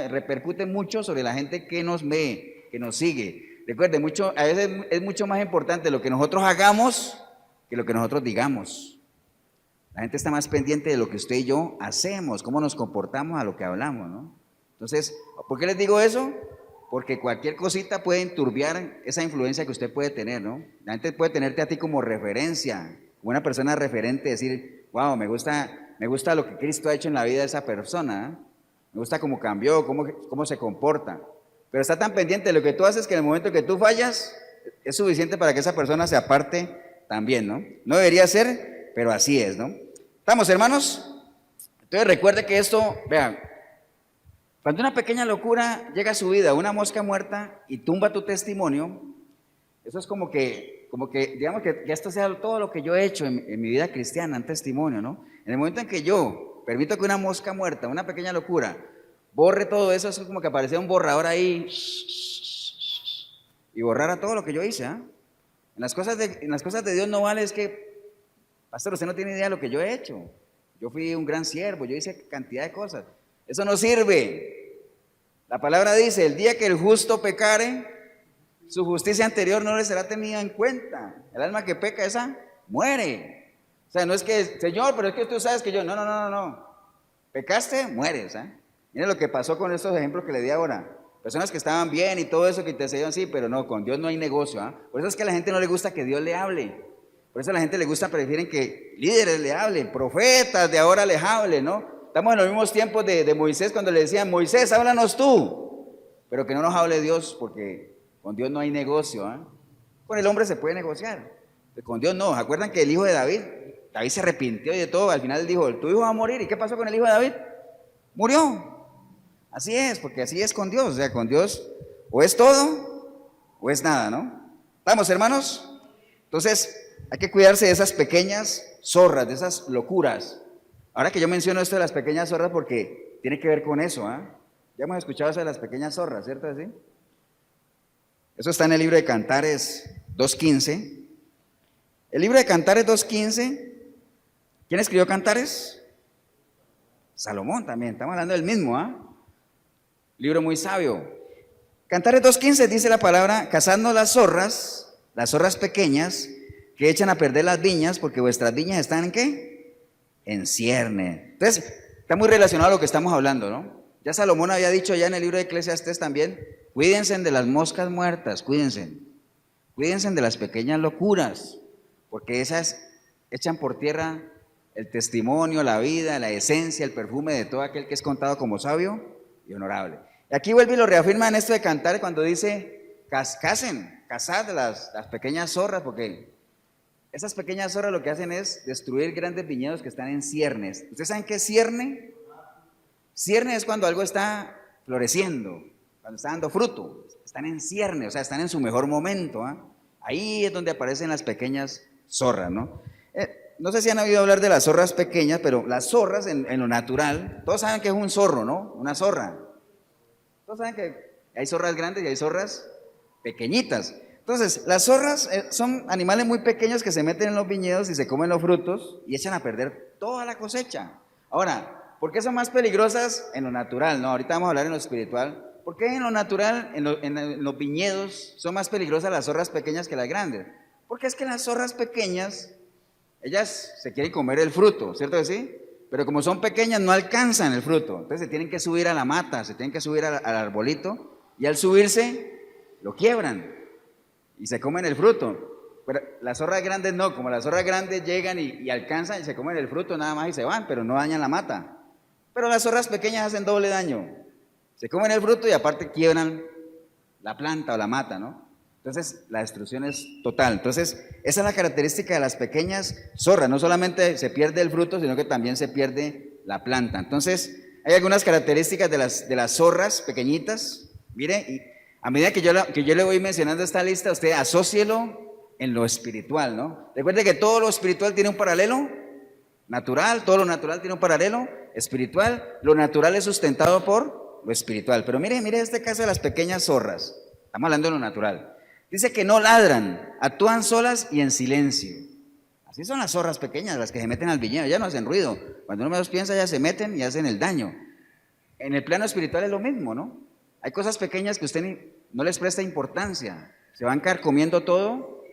repercute mucho sobre la gente que nos ve, que nos sigue. Recuerde, a veces es mucho más importante lo que nosotros hagamos que lo que nosotros digamos. La gente está más pendiente de lo que usted y yo hacemos, cómo nos comportamos a lo que hablamos, ¿no? Entonces, ¿por qué les digo eso? Porque cualquier cosita puede enturbiar esa influencia que usted puede tener, ¿no? La gente puede tenerte a ti como referencia, como una persona referente, decir, wow, me gusta lo que Cristo ha hecho en la vida de esa persona, ¿eh? Me gusta cómo cambió, cómo se comporta. Pero está tan pendiente de lo que tú haces que en el momento que tú fallas, es suficiente para que esa persona se aparte también, ¿no? No debería ser, pero así es, ¿no? ¿Estamos, hermanos? Entonces recuerde que esto, vean, cuando una pequeña locura llega a su vida, una mosca muerta y tumba tu testimonio, eso es como que digamos que esto sea todo lo que yo he hecho en mi vida cristiana, en testimonio, ¿no? En el momento en que yo permito que una mosca muerta, una pequeña locura, borre todo eso, es como que aparecía un borrador ahí y borrara todo lo que yo hice, ¿ah? En las cosas de Dios no vale, es que, pastor, usted no tiene idea de lo que yo he hecho. Yo fui un gran siervo, yo hice cantidad de cosas. Eso no sirve. La palabra dice, el día que el justo pecare, su justicia anterior no le será tenida en cuenta. El alma que peca, esa muere. O sea, no es que, Señor, pero es que tú sabes que yo, no. Pecaste, mueres, ¿eh? Miren lo que pasó con estos ejemplos que le di ahora. Personas que estaban bien y todo eso que te decían, sí, pero no, con Dios no hay negocio, ¿ah? Por eso es que a la gente no le gusta que Dios le hable. Por eso a la gente le gusta, prefieren que líderes le hablen, profetas de ahora les hablen, ¿no? Estamos en los mismos tiempos de Moisés, cuando le decían, Moisés, háblanos tú. Pero que no nos hable Dios, porque con Dios no hay negocio, ¿eh? Con el hombre se puede negociar, pero con Dios no. ¿Se acuerdan que el hijo de David se arrepintió y de todo? Al final dijo, tu hijo va a morir. ¿Y qué pasó con el hijo de David? Murió. Así es, porque así es con Dios. O sea, con Dios o es todo o es nada, ¿no? ¿Estamos, hermanos? Entonces, hay que cuidarse de esas pequeñas zorras, de esas locuras. Ahora que yo menciono esto de las pequeñas zorras, porque tiene que ver con eso, ¿ah? Ya hemos escuchado eso de las pequeñas zorras, ¿cierto? ¿Sí? Eso está en el libro de Cantares 2.15. El libro de Cantares 2.15, ¿quién escribió Cantares? Salomón también, estamos hablando del mismo, ¿ah? Libro muy sabio. Cantares 2.15 dice la palabra, cazadnos las zorras pequeñas, que echan a perder las viñas, porque vuestras viñas están ¿en qué? En cierne. Entonces, está muy relacionado a lo que estamos hablando, ¿no? Ya Salomón había dicho ya en el libro de Eclesiastés también, cuídense de las moscas muertas, cuídense de las pequeñas locuras, porque esas echan por tierra el testimonio, la vida, la esencia, el perfume de todo aquel que es contado como sabio y honorable. Y aquí vuelve y lo reafirma en esto de Cantar cuando dice, cazad las pequeñas zorras, porque esas pequeñas zorras lo que hacen es destruir grandes viñedos que están en ciernes. ¿Ustedes saben qué es cierne? Cierne es cuando algo está floreciendo, cuando está dando fruto, están en cierne, o sea, están en su mejor momento. Ahí es donde aparecen las pequeñas zorras, ¿no? No sé si han oído hablar de las zorras pequeñas, pero las zorras en lo natural, todos saben que es un zorro, ¿no? Una zorra. Todos saben que hay zorras grandes y hay zorras pequeñitas. Entonces, las zorras son animales muy pequeños que se meten en los viñedos y se comen los frutos y echan a perder toda la cosecha. Ahora, ¿por qué son más peligrosas en lo natural? No, ahorita vamos a hablar en lo espiritual. ¿Por qué en lo natural, en los viñedos, son más peligrosas las zorras pequeñas que las grandes? Porque es que las zorras pequeñas, ellas se quieren comer el fruto, ¿cierto que sí? Pero como son pequeñas no alcanzan el fruto, entonces se tienen que subir a la mata, se tienen que subir al arbolito y al subirse lo quiebran y se comen el fruto. Pero las zorras grandes no, como las zorras grandes llegan y alcanzan y se comen el fruto nada más y se van, pero no dañan la mata. Pero las zorras pequeñas hacen doble daño, se comen el fruto y aparte quiebran la planta o la mata, ¿no? Entonces la destrucción es total. Entonces esa es la característica de las pequeñas zorras, no solamente se pierde el fruto, sino que también se pierde la planta. Entonces hay algunas características de las zorras pequeñitas. Mire, y a medida que yo le voy mencionando esta lista, usted asócielo en lo espiritual, ¿no? Recuerde que todo lo espiritual tiene un paralelo natural, todo lo natural tiene un paralelo espiritual, lo natural es sustentado por lo espiritual. Pero mire este caso de las pequeñas zorras, estamos hablando de lo natural. Dice que no ladran, actúan solas y en silencio. Así son las zorras pequeñas, las que se meten al viñedo, ya no hacen ruido. Cuando uno menos piensa, ya se meten y hacen el daño. En el plano espiritual es lo mismo, ¿no? Hay cosas pequeñas que usted no les presta importancia, se van carcomiendo todo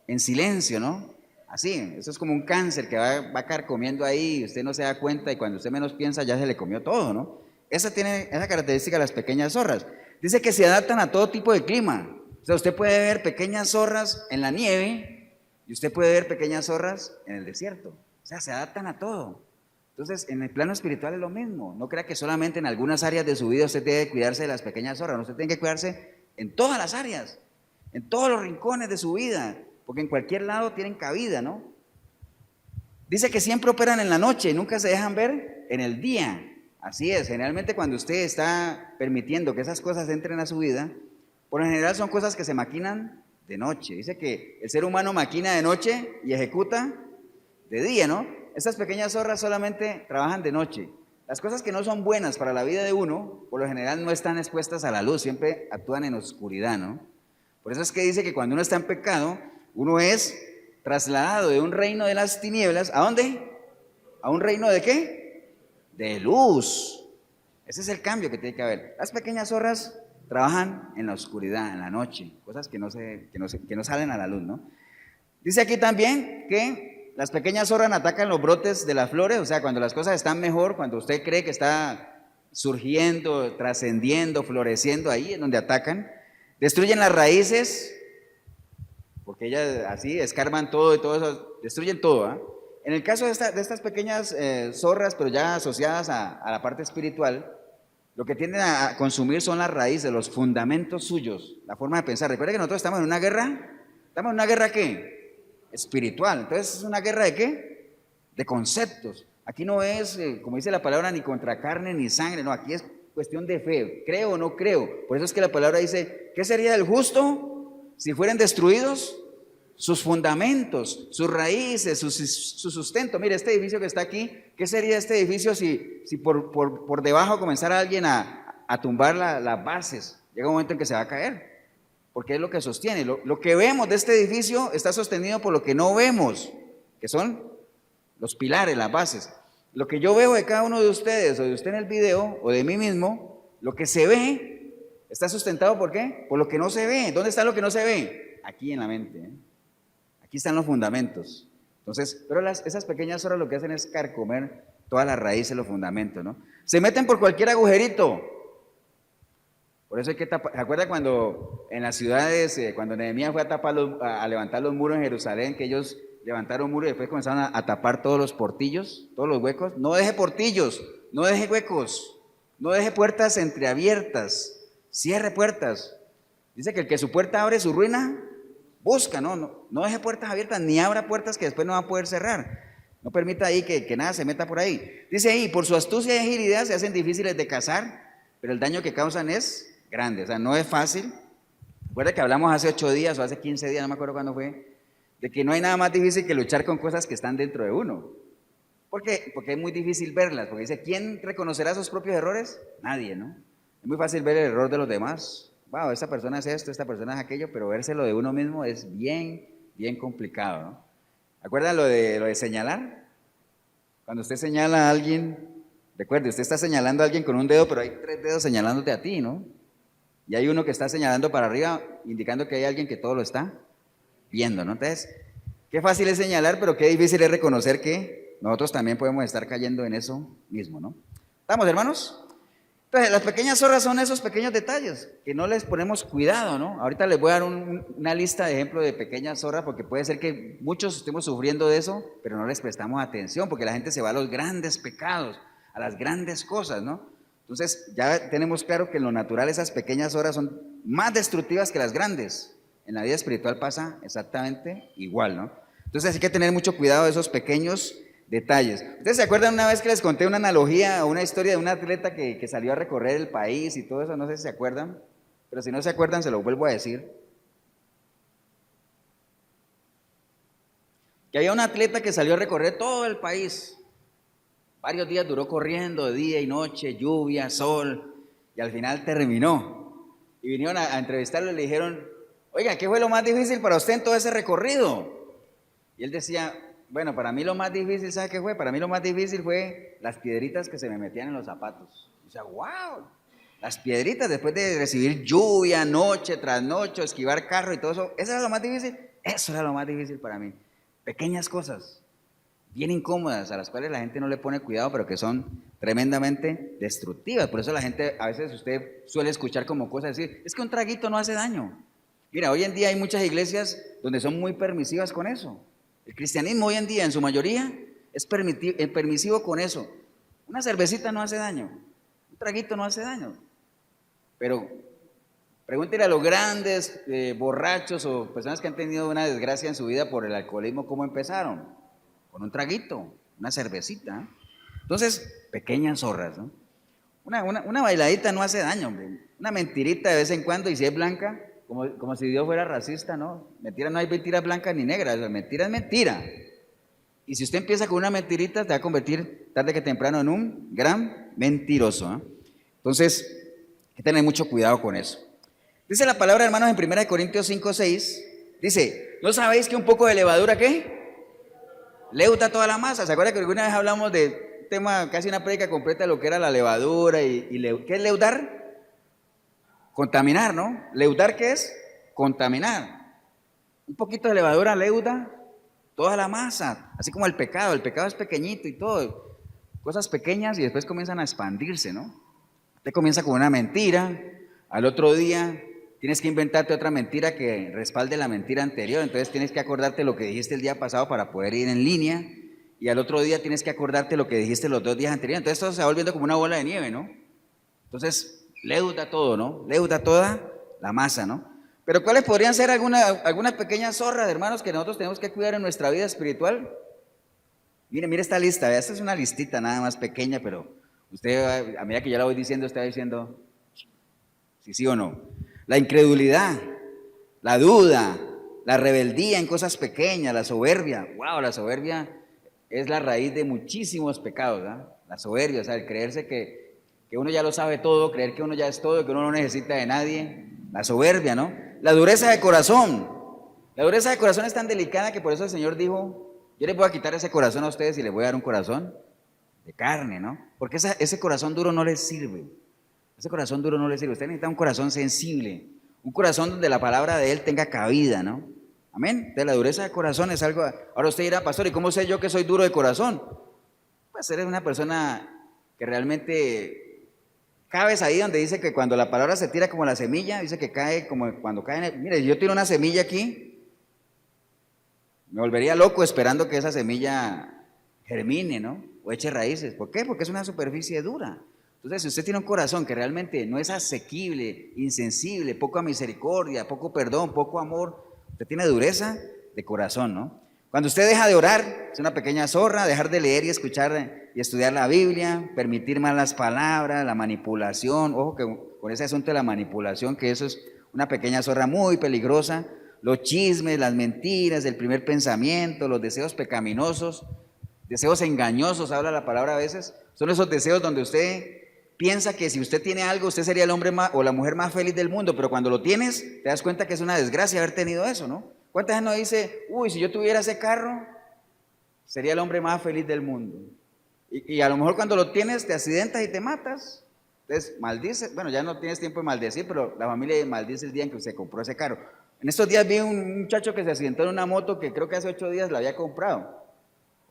en silencio, ¿no? Así, eso es como un cáncer que va carcomiendo ahí, usted no se da cuenta y cuando usted menos piensa ya se le comió todo, ¿no? Esa tiene esa característica de las pequeñas zorras. Dice que se adaptan a todo tipo de clima. O sea, usted puede ver pequeñas zorras en la nieve y usted puede ver pequeñas zorras en el desierto. O sea, se adaptan a todo. Entonces, en el plano espiritual es lo mismo. No crea que solamente en algunas áreas de su vida usted debe cuidarse de las pequeñas zorras. No, usted tiene que cuidarse en todas las áreas, en todos los rincones de su vida, porque en cualquier lado tienen cabida, ¿no? Dice que siempre operan en la noche y nunca se dejan ver en el día. Así es, generalmente cuando usted está permitiendo que esas cosas entren a su vida, por lo general son cosas que se maquinan de noche. Dice que el ser humano maquina de noche y ejecuta de día, ¿no? Estas pequeñas zorras solamente trabajan de noche. Las cosas que no son buenas para la vida de uno, por lo general no están expuestas a la luz, siempre actúan en oscuridad, ¿no? Por eso es que dice que cuando uno está en pecado, uno es trasladado de un reino de las tinieblas, ¿a dónde? ¿A un reino de qué? De luz. Ese es el cambio que tiene que haber. Las pequeñas zorras trabajan en la oscuridad, en la noche, cosas que no salen a la luz, ¿no? Dice aquí también que las pequeñas zorras atacan los brotes de las flores, o sea, cuando las cosas están mejor, cuando usted cree que está surgiendo, trascendiendo, floreciendo, ahí es donde atacan. Destruyen las raíces, porque ellas así escarban todo y todo eso, destruyen todo, ¿eh? En el caso de estas pequeñas zorras, pero ya asociadas a la parte espiritual, lo que tienden a consumir son las raíces, los fundamentos suyos, la forma de pensar. Recuerda que nosotros estamos en una guerra. ¿Estamos en una guerra qué? Espiritual. Entonces, ¿es una guerra de qué? De conceptos. Aquí no es, como dice la palabra, ni contra carne ni sangre. No, aquí es cuestión de fe. ¿Creo o no creo? Por eso es que la palabra dice, ¿qué sería del justo si fueran destruidos sus fundamentos, sus raíces, su sustento? Mire, este edificio que está aquí, ¿qué sería este edificio si por debajo comenzara alguien a tumbar las bases? Llega un momento en que se va a caer, porque es lo que sostiene. Lo que vemos de este edificio está sostenido por lo que no vemos, que son los pilares, las bases. Lo que yo veo de cada uno de ustedes, o de usted en el video, o de mí mismo, lo que se ve está sustentado ¿por qué? Por lo que no se ve. ¿Dónde está lo que no se ve? Aquí en la mente, ¿eh? Aquí están los fundamentos. Entonces, pero esas pequeñas zorras lo que hacen es carcomer todas las raíces, los fundamentos, ¿no? Se meten por cualquier agujerito. Por eso hay que tapar. ¿Se acuerda cuando en las ciudades, cuando Nehemías fue a levantar los muros en Jerusalén, que ellos levantaron muros y después comenzaron a tapar todos los portillos, todos los huecos? No deje portillos, no deje huecos, no deje puertas entreabiertas, cierre puertas. Dice que el que su puerta abre, su ruina busca, no deje puertas abiertas, ni abra puertas que después no va a poder cerrar. No permita ahí que nada se meta por ahí. Dice ahí, por su astucia y agilidad se hacen difíciles de cazar, pero el daño que causan es grande, o sea, no es fácil. Recuerda que hablamos hace 8 días o hace 15 días, no me acuerdo cuándo fue, de que no hay nada más difícil que luchar con cosas que están dentro de uno. ¿Por qué? Porque es muy difícil verlas, porque dice, ¿quién reconocerá sus propios errores? Nadie, ¿no? Es muy fácil ver el error de los demás. Wow, esta persona es esto, esta persona es aquello, pero vérselo de uno mismo es bien, bien complicado, ¿no? ¿Acuerdan lo de señalar? Cuando usted señala a alguien, recuerde, usted está señalando a alguien con un dedo, pero hay 3 dedos señalándote a ti, ¿no? Y hay uno que está señalando para arriba, indicando que hay alguien que todo lo está viendo, ¿no? Entonces, qué fácil es señalar, pero qué difícil es reconocer que nosotros también podemos estar cayendo en eso mismo, ¿no? ¿Estamos, hermanos? Entonces, las pequeñas zorras son esos pequeños detalles que no les ponemos cuidado, ¿no? Ahorita les voy a dar una lista de ejemplos de pequeñas zorras, porque puede ser que muchos estemos sufriendo de eso, pero no les prestamos atención, porque la gente se va a los grandes pecados, a las grandes cosas, ¿no? Entonces, ya tenemos claro que en lo natural esas pequeñas zorras son más destructivas que las grandes. En la vida espiritual pasa exactamente igual, ¿no? Entonces, hay que tener mucho cuidado de esos pequeños detalles. ¿Ustedes se acuerdan una vez que les conté una analogía o una historia de un atleta que salió a recorrer el país y todo eso? No sé si se acuerdan, pero si no se acuerdan se lo vuelvo a decir. Que había un atleta que salió a recorrer todo el país. Varios días duró corriendo, de día y noche, lluvia, sol, y al final terminó. Y vinieron a entrevistarlo y le dijeron, oiga, ¿qué fue lo más difícil para usted en todo ese recorrido? Y él decía, bueno, para mí lo más difícil, ¿sabe qué fue? Para mí lo más difícil fue las piedritas que se me metían en los zapatos. O sea, wow, las piedritas después de recibir lluvia, noche tras noche, esquivar carro y todo eso, ¿eso era lo más difícil? Eso era lo más difícil para mí. Pequeñas cosas, bien incómodas, a las cuales la gente no le pone cuidado, pero que son tremendamente destructivas. Por eso la gente, a veces usted suele escuchar como cosas decir, es que un traguito no hace daño. Mira, hoy en día hay muchas iglesias donde son muy permisivas con eso. El cristianismo hoy en día, en su mayoría, es permisivo con eso. Una cervecita no hace daño, un traguito no hace daño. Pero pregúntele a los grandes borrachos o personas que han tenido una desgracia en su vida por el alcoholismo, ¿cómo empezaron? Con un traguito, una cervecita. Entonces, pequeñas zorras, ¿no? Una bailadita no hace daño, hombre. Una mentirita de vez en cuando, y si es blanca, como si Dios fuera racista, ¿no? Mentira, no hay mentiras blancas ni negras, la mentira es mentira. Y si usted empieza con una mentirita, se va a convertir tarde que temprano en un gran mentiroso, ¿eh? Entonces, hay que tener mucho cuidado con eso. Dice la palabra, hermanos, en 1 Corintios 5:6, dice, ¿no sabéis que un poco de levadura, qué? Leuda toda la masa. ¿Se acuerdan que alguna vez hablamos de tema, casi una prédica completa de lo que era la levadura ¿qué es leudar? Contaminar, ¿no? ¿Leudar qué es? Contaminar. Un poquito de levadura leuda toda la masa, así como el pecado es pequeñito y todo, cosas pequeñas y después comienzan a expandirse, ¿no? Usted comienza con una mentira, al otro día tienes que inventarte otra mentira que respalde la mentira anterior, entonces tienes que acordarte lo que dijiste el día pasado para poder ir en línea, y al otro día tienes que acordarte lo que dijiste los 2 días anteriores, entonces esto se va volviendo como una bola de nieve, ¿no? Entonces, leuda todo, ¿no? Leuda toda la masa, ¿no? Pero ¿cuáles podrían ser algunas pequeñas zorras, hermanos, que nosotros tenemos que cuidar en nuestra vida espiritual? Mire esta lista, esta es una listita nada más pequeña, pero usted, a medida que yo la voy diciendo, usted va diciendo si sí o no. La incredulidad, la duda, la rebeldía en cosas pequeñas, la soberbia. Wow, la soberbia es la raíz de muchísimos pecados, ¿eh? La soberbia, o sea, el creerse que uno ya lo sabe todo, creer que uno ya es todo, que uno no necesita de nadie. La soberbia, ¿no? La dureza de corazón. La dureza de corazón es tan delicada que por eso el Señor dijo, yo les voy a quitar ese corazón a ustedes y les voy a dar un corazón de carne, ¿no? Porque ese corazón duro no les sirve. Ese corazón duro no les sirve. Usted necesita un corazón sensible, un corazón donde la palabra de Él tenga cabida, ¿no? Amén. De la dureza de corazón es algo. Ahora usted dirá, pastor, ¿y cómo sé yo que soy duro de corazón? Pues eres una persona que realmente cabes ahí donde dice que cuando la palabra se tira como la semilla, dice que cae como cuando cae en el... Mire, yo tiro una semilla aquí, me volvería loco esperando que esa semilla germine, ¿no? O eche raíces. ¿Por qué? Porque es una superficie dura. Entonces, si usted tiene un corazón que realmente no es asequible, insensible, poca misericordia, poco perdón, poco amor, usted tiene dureza de corazón, ¿no? Cuando usted deja de orar, es una pequeña zorra, dejar de leer y escuchar y estudiar la Biblia, permitir malas palabras, la manipulación, ojo que con ese asunto de la manipulación, que eso es una pequeña zorra muy peligrosa, los chismes, las mentiras, el primer pensamiento, los deseos pecaminosos, deseos engañosos, habla la palabra a veces, son esos deseos donde usted piensa que si usted tiene algo, usted sería el hombre o la mujer más feliz del mundo, pero cuando lo tienes, te das cuenta que es una desgracia haber tenido eso, ¿no? ¿Cuánta gente no dice, uy, si yo tuviera ese carro, sería el hombre más feliz del mundo? Y a lo mejor cuando lo tienes, te accidentas y te matas. Entonces, maldices, bueno, ya no tienes tiempo de maldecir, pero la familia maldice el día en que usted compró ese carro. En estos días vi un muchacho que se accidentó en una moto que creo que hace 8 días la había comprado,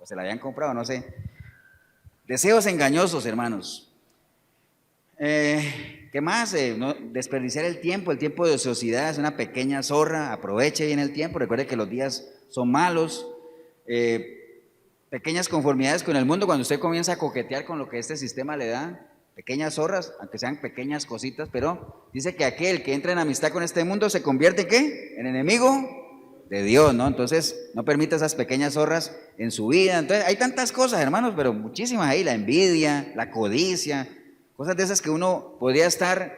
o se la habían comprado, no sé. Deseos engañosos, hermanos. ¿Qué más? No, desperdiciar el tiempo de ociosidad es una pequeña zorra, aproveche bien el tiempo, recuerde que los días son malos, pequeñas conformidades con el mundo, cuando usted comienza a coquetear con lo que este sistema le da, pequeñas zorras, aunque sean pequeñas cositas, pero dice que aquel que entra en amistad con este mundo se convierte ¿qué? En enemigo de Dios, ¿no? Entonces no permita esas pequeñas zorras en su vida. Entonces hay tantas cosas, hermanos, pero muchísimas ahí, la envidia, la codicia, cosas de esas que uno podría estar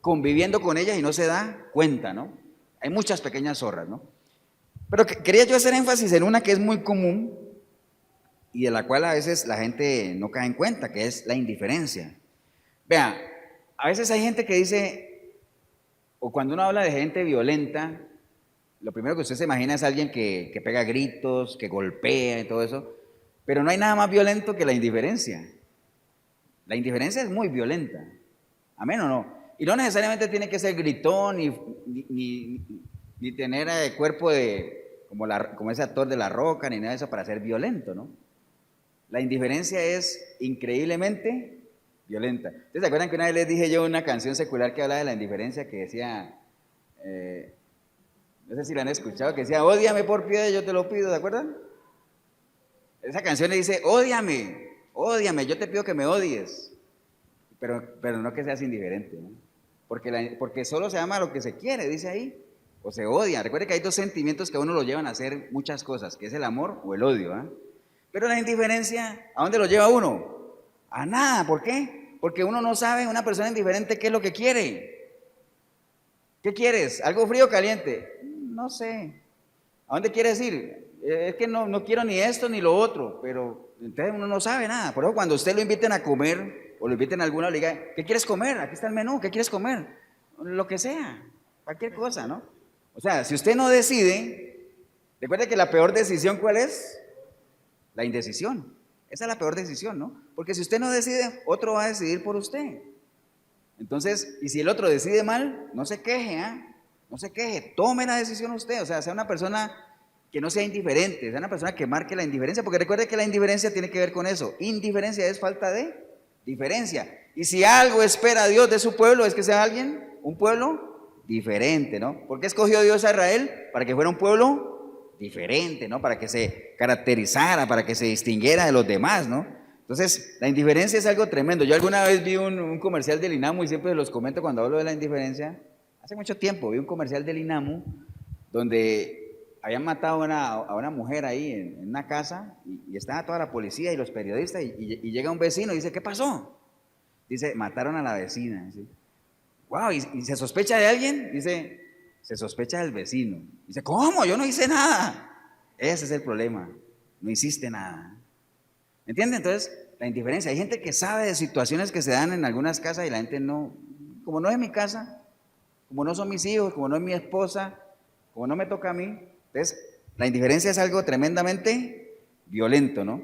conviviendo con ellas y no se da cuenta, ¿no? Hay muchas pequeñas zorras, ¿no? Pero quería yo hacer énfasis en una que es muy común y de la cual a veces la gente no cae en cuenta, que es la indiferencia. Vea, a veces hay gente que dice, o cuando uno habla de gente violenta, lo primero que usted se imagina es alguien que pega gritos, que golpea y todo eso, pero no hay nada más violento que la indiferencia. La indiferencia es muy violenta. ¿Amén o no? Y no necesariamente tiene que ser gritón ni tener cuerpo como ese actor de La Roca, ni nada de eso para ser violento, ¿no? La indiferencia es increíblemente violenta. ¿Ustedes se acuerdan que una vez les dije yo una canción secular que hablaba de la indiferencia que decía, no sé si la han escuchado, que decía, ódiame por piedad, yo te lo pido, ¿se acuerdan? Esa canción le dice, ódiame, ódiame, yo te pido que me odies, pero no que seas indiferente, ¿no? Porque solo se ama lo que se quiere, dice ahí, o se odia. Recuerde que hay dos sentimientos que a uno lo llevan a hacer muchas cosas, que es el amor o el odio, ¿eh? Pero la indiferencia, ¿a dónde lo lleva uno? A nada, ¿por qué? Porque uno no sabe, una persona indiferente, qué es lo que quiere. ¿Qué quieres? ¿Algo frío o caliente? No sé. ¿A dónde quieres ir? Es que no quiero ni esto ni lo otro, pero entonces uno no sabe nada. Por eso cuando usted lo inviten a comer o lo inviten a alguna, le diga, ¿qué quieres comer? Aquí está el menú, ¿qué quieres comer? Lo que sea, cualquier cosa, ¿no? O sea, si usted no decide, recuerde que la peor decisión, ¿cuál es? La indecisión. Esa es la peor decisión, ¿no? Porque si usted no decide, otro va a decidir por usted. Entonces, y si el otro decide mal, no se queje, ¿eh? No se queje, tome la decisión usted, o sea una persona que no sea indiferente, sea una persona que marque la indiferencia, porque recuerde que la indiferencia tiene que ver con eso. Indiferencia es falta de diferencia. Y si algo espera Dios de su pueblo, es que sea un pueblo diferente, ¿no? ¿Por qué escogió Dios a Israel? Para que fuera un pueblo diferente, ¿no? Para que se caracterizara, para que se distinguiera de los demás, ¿no? Entonces, la indiferencia es algo tremendo. Yo alguna vez vi un comercial del INAMU y siempre los comento cuando hablo de la indiferencia. Hace mucho tiempo vi un comercial del INAMU donde habían matado a una mujer ahí en una casa y estaba toda la policía y los periodistas y llega un vecino y dice, ¿qué pasó? Dice, mataron a la vecina. Dice, wow, ¿y se sospecha de alguien? Dice, se sospecha del vecino. Dice, ¿cómo? Yo no hice nada. Ese es el problema, no hiciste nada. ¿Me entienden? Entonces, la indiferencia. Hay gente que sabe de situaciones que se dan en algunas casas y la gente no, como no es mi casa, como no son mis hijos, como no es mi esposa, como no me toca a mí. Entonces, la indiferencia es algo tremendamente violento, ¿no?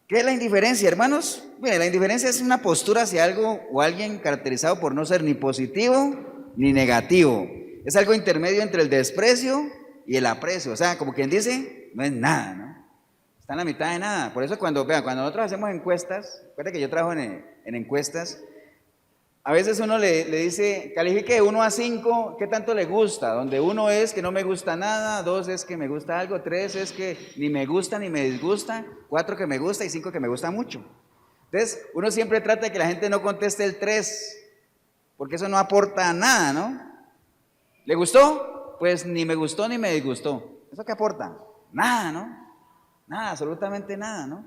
¿Qué es la indiferencia, hermanos? Mire, la indiferencia es una postura hacia algo o alguien caracterizado por no ser ni positivo ni negativo. Es algo intermedio entre el desprecio y el aprecio. O sea, como quien dice, no es nada, ¿no? Está en la mitad de nada. Por eso cuando nosotros hacemos encuestas, recuerda que yo trabajo en encuestas, a veces uno le dice, califique de 1 a 5, ¿qué tanto le gusta? Donde 1 es que no me gusta nada, 2 es que me gusta algo, 3 es que ni me gusta ni me disgusta, 4 que me gusta y 5 que me gusta mucho. Entonces, uno siempre trata de que la gente no conteste el 3, porque eso no aporta nada, ¿no? ¿Le gustó? Pues ni me gustó ni me disgustó. ¿Eso qué aporta? Nada, ¿no? Nada, absolutamente nada, ¿no?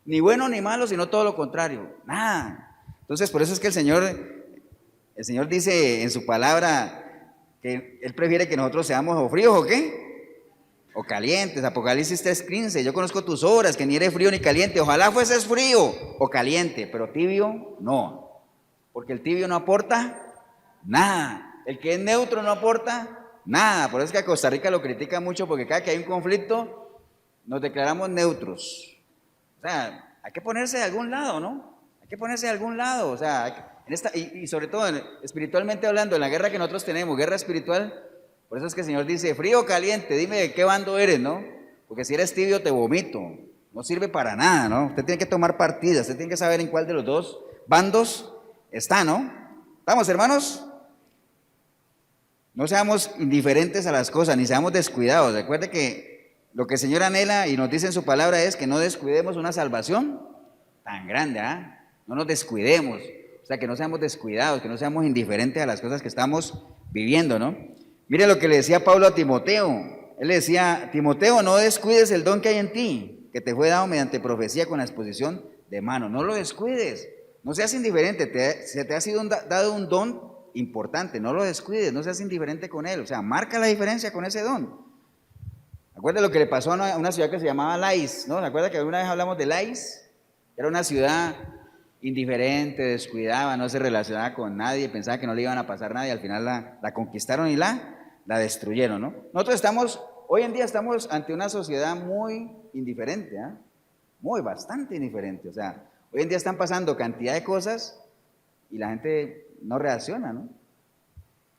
Ni bueno ni malo, sino todo lo contrario, nada. Entonces, por eso es que el Señor dice en su palabra que Él prefiere que nosotros seamos o fríos o qué, o calientes. Apocalipsis 3:15, yo conozco tus obras, que ni eres frío ni caliente. Ojalá fueses frío o caliente, pero tibio no, porque el tibio no aporta nada. El que es neutro no aporta nada. Por eso es que a Costa Rica lo critica mucho, porque cada que hay un conflicto nos declaramos neutros. O sea, hay que ponerse de algún lado, ¿no? Hay que ponerse de algún lado, o sea, y sobre todo espiritualmente hablando, en la guerra que nosotros tenemos, guerra espiritual, por eso es que el Señor dice, frío o caliente, dime de qué bando eres, ¿no? Porque si eres tibio te vomito, no sirve para nada, ¿no? Usted tiene que tomar partidas, usted tiene que saber en cuál de los dos bandos está, ¿no? ¿Estamos, hermanos? No seamos indiferentes a las cosas, ni seamos descuidados. Recuerde que lo que el Señor anhela y nos dice en su palabra es que no descuidemos una salvación tan grande, ¿ah? No nos descuidemos, o sea, que no seamos descuidados, que no seamos indiferentes a las cosas que estamos viviendo, ¿no? Mire lo que le decía Pablo a Timoteo. Él le decía, Timoteo, no descuides el don que hay en ti, que te fue dado mediante profecía con la exposición de mano. No lo descuides, no seas indiferente, se te ha sido dado un don importante, no lo descuides, no seas indiferente con él, o sea, marca la diferencia con ese don. Acuérdate lo que le pasó a una ciudad que se llamaba Lais, ¿no? ¿Se acuerda que alguna vez hablamos de Lais? Era una ciudad indiferente, descuidada, no se relacionaba con nadie, pensaba que no le iban a pasar nada y al final la conquistaron y la destruyeron, ¿no? Nosotros hoy en día estamos ante una sociedad muy indiferente, ¿eh? Bastante indiferente, o sea, hoy en día están pasando cantidad de cosas y la gente no reacciona, ¿no?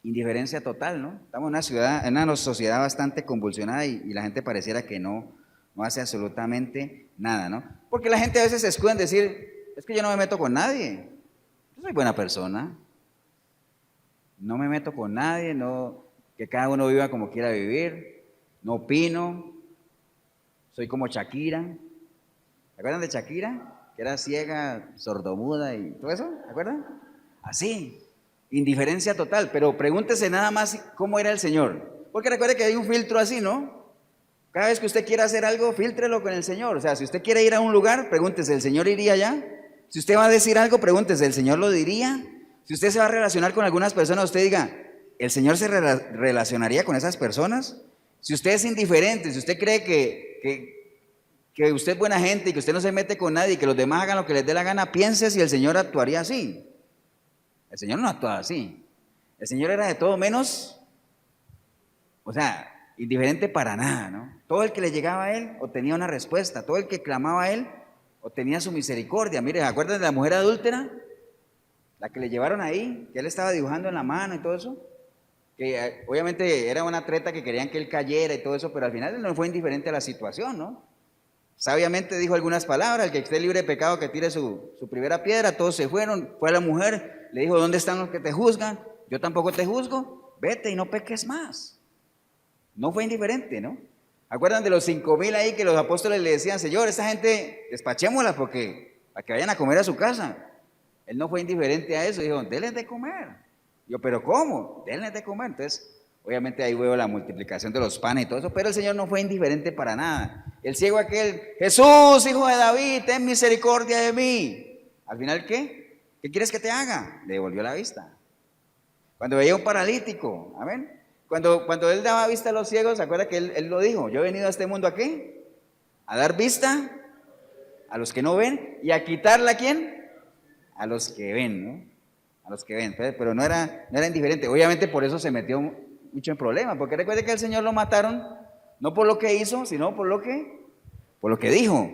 Indiferencia total, ¿no? Estamos en una sociedad bastante convulsionada y la gente pareciera que no hace absolutamente nada, ¿no? Porque la gente a veces se escuda en decir, es que yo no me meto con nadie, yo soy buena persona, no me meto con nadie, no, que cada uno viva como quiera vivir, no opino, soy como Shakira. ¿Se acuerdan de Shakira? Que era ciega, sordomuda y todo eso, ¿se acuerdan? Así, indiferencia total, pero pregúntese nada más cómo era el Señor, porque recuerde que hay un filtro así, ¿no? Cada vez que usted quiera hacer algo, fíltrelo con el Señor. O sea, si usted quiere ir a un lugar, pregúntese, ¿el Señor iría allá? Si usted va a decir algo, pregúntese, ¿el Señor lo diría? Si usted se va a relacionar con algunas personas, usted diga, ¿el Señor se relacionaría con esas personas? Si usted es indiferente, si usted cree que usted es buena gente y que usted no se mete con nadie y que los demás hagan lo que les dé la gana, piense si el Señor actuaría así. El Señor no actuaba así. El Señor era de todo menos, o sea, indiferente para nada, ¿no? Todo el que le llegaba a Él obtenía una respuesta, todo el que clamaba a Él obtenía su misericordia. Mire, ¿se acuerdan de la mujer adúltera? La que le llevaron ahí, que Él estaba dibujando en la mano y todo eso. Que obviamente era una treta que querían que Él cayera y todo eso, pero al final Él no fue indiferente a la situación, ¿no? Sabiamente dijo algunas palabras, el que esté libre de pecado que tire su primera piedra, todos se fueron, fue a la mujer, le dijo, ¿dónde están los que te juzgan? Yo tampoco te juzgo, vete y no peques más. No fue indiferente, ¿no? ¿Acuerdan de los 5,000 ahí que los apóstoles le decían, Señor, esta gente despachémosla para que vayan a comer a su casa? Él no fue indiferente a eso, dijo, denles de comer. Yo, ¿pero cómo? Denles de comer. Entonces, obviamente ahí veo la multiplicación de los panes y todo eso, pero el Señor no fue indiferente para nada. El ciego aquel, Jesús, hijo de David, ten misericordia de mí. Al final, ¿qué? ¿Qué quieres que te haga? Le devolvió la vista. Cuando veía un paralítico, amén. Cuando Él daba vista a los ciegos, ¿se acuerda que él lo dijo? Yo he venido a este mundo ¿a qué? A dar vista a los que no ven y a quitarla ¿a quién? A los que ven, ¿no? A los que ven, pero no era indiferente. Obviamente por eso se metió mucho en problemas, porque recuerde que al Señor lo mataron no por lo que hizo, sino por lo que dijo.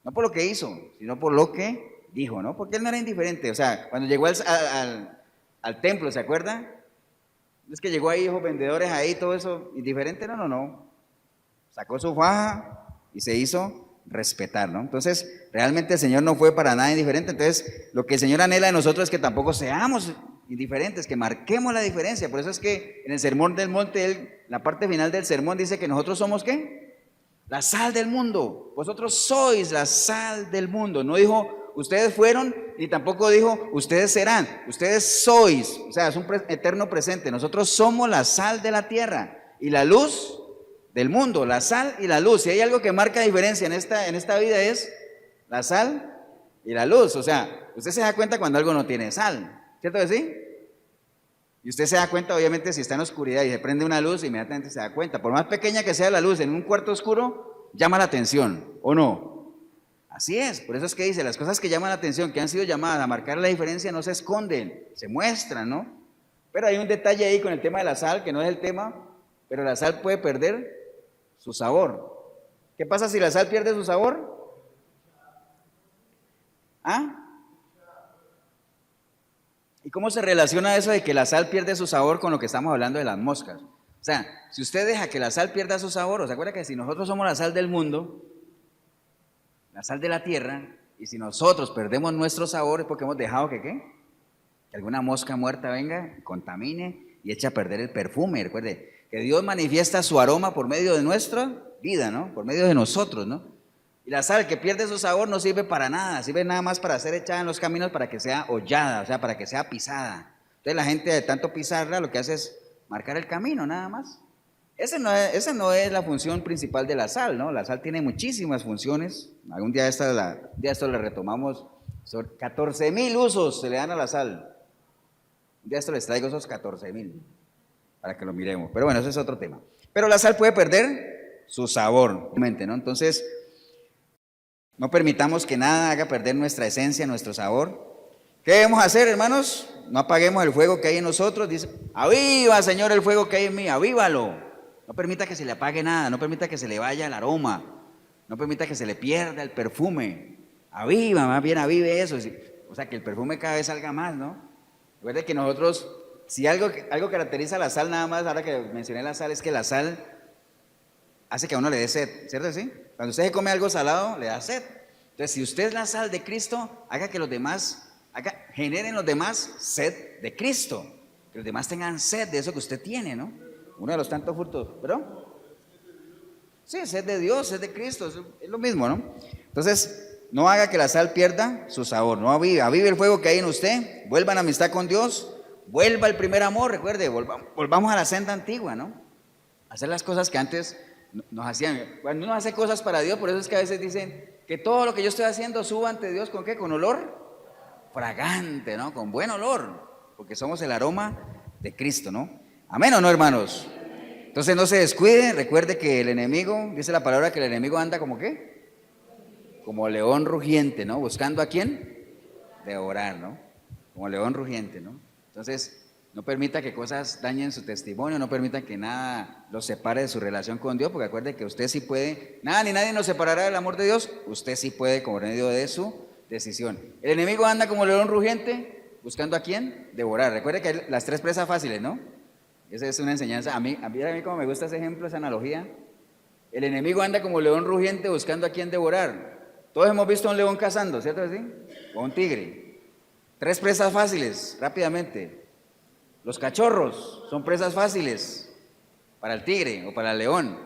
No por lo que hizo, sino por lo que dijo, ¿no? Porque Él no era indiferente. O sea, cuando llegó al templo, ¿se acuerda? Es que llegó ahí, hijos vendedores ahí, todo eso, indiferente, no. Sacó su faja y se hizo respetar, ¿no? Entonces, realmente el Señor no fue para nada indiferente. Entonces, lo que el Señor anhela de nosotros es que tampoco seamos indiferentes, que marquemos la diferencia. Por eso es que en el Sermón del Monte, la parte final del sermón dice que nosotros somos ¿qué? La sal del mundo. Vosotros sois la sal del mundo. No dijo ustedes fueron, ni tampoco dijo ustedes serán. Ustedes sois, o sea, es un eterno presente. Nosotros somos la sal de la tierra y la luz del mundo, la sal y la luz. Si hay algo que marca diferencia en esta vida es la sal y la luz. O sea, usted se da cuenta cuando algo no tiene sal, ¿cierto que sí? Y usted se da cuenta, obviamente, si está en oscuridad y se prende una luz, inmediatamente se da cuenta. Por más pequeña que sea la luz en un cuarto oscuro, llama la atención, ¿o no? Así es, por eso es que dice, las cosas que llaman la atención, que han sido llamadas a marcar la diferencia, no se esconden, se muestran, ¿no? Pero hay un detalle ahí con el tema de la sal, que no es el tema, pero la sal puede perder su sabor. ¿Qué pasa si la sal pierde su sabor? ¿Ah? ¿Y cómo se relaciona eso de que la sal pierde su sabor con lo que estamos hablando de las moscas? O sea, si usted deja que la sal pierda su sabor, ¿se acuerda que si nosotros somos la sal del mundo, la sal de la tierra, y si nosotros perdemos nuestro sabor es porque hemos dejado que ¿qué? Que alguna mosca muerta venga, contamine y eche a perder el perfume. Recuerde que Dios manifiesta su aroma por medio de nuestra vida, ¿no? Por medio de nosotros, ¿no? Y la sal que pierde su sabor no sirve para nada, sirve nada más para ser echada en los caminos para que sea hollada, o sea, para que sea pisada. Entonces la gente de tanto pisarla lo que hace es marcar el camino, nada más. Esa no es la función principal de la sal, ¿no? La sal tiene muchísimas funciones. Algún día esto le retomamos. 14,000 usos se le dan a la sal. Un día esto les traigo esos 14,000 para que lo miremos. Pero bueno, ese es otro tema. Pero la sal puede perder su sabor, ¿no? Entonces, no permitamos que nada haga perder nuestra esencia, nuestro sabor. ¿Qué debemos hacer, hermanos? No apaguemos el fuego que hay en nosotros. Dice, aviva, Señor, el fuego que hay en mí, avívalo. No permita que se le apague nada, no permita que se le vaya el aroma, no permita que se le pierda el perfume. Aviva, más bien avive eso. O sea, que el perfume cada vez salga más, ¿no? Recuerde que nosotros, si algo caracteriza a la sal nada más, ahora que mencioné la sal, es que la sal hace que a uno le dé sed, ¿cierto? ¿Sí? Cuando usted se come algo salado, le da sed. Entonces, si usted es la sal de Cristo, haga que los demás, generen los demás sed de Cristo, que los demás tengan sed de eso que usted tiene, ¿no? Uno de los tantos frutos, ¿perdón? Sí, sed de Dios, sed de Cristo, es lo mismo, ¿no? Entonces, no haga que la sal pierda su sabor, no avive el fuego que hay en usted, vuelva a la amistad con Dios, vuelva al primer amor, recuerde, volvamos a la senda antigua, ¿no? Hacer las cosas que antes nos hacían. Cuando uno hace cosas para Dios, por eso es que a veces dicen que todo lo que yo estoy haciendo suba ante Dios, ¿con qué? Con olor fragante, ¿no? Con buen olor, porque somos el aroma de Cristo, ¿no? Amén o no, hermanos. Entonces no se descuide, recuerde que el enemigo, dice la palabra que el enemigo anda como ¿qué? Como león rugiente, ¿no? Buscando a quién, devorar, ¿no? Como león rugiente, ¿no? Entonces no permita que cosas dañen su testimonio, no permita que nada los separe de su relación con Dios, porque acuerde que usted sí puede, nada ni nadie nos separará del amor de Dios, usted sí puede por medio de su decisión. El enemigo anda como león rugiente, buscando a quién, devorar. Recuerde que hay las 3 presas fáciles, ¿no? Esa es una enseñanza. A mí como me gusta ese ejemplo, esa analogía. El enemigo anda como león rugiente buscando a quién devorar. Todos hemos visto a un león cazando, ¿cierto? ¿Sí? O un tigre. 3 presas fáciles, rápidamente. Los cachorros son presas fáciles para el tigre o para el león.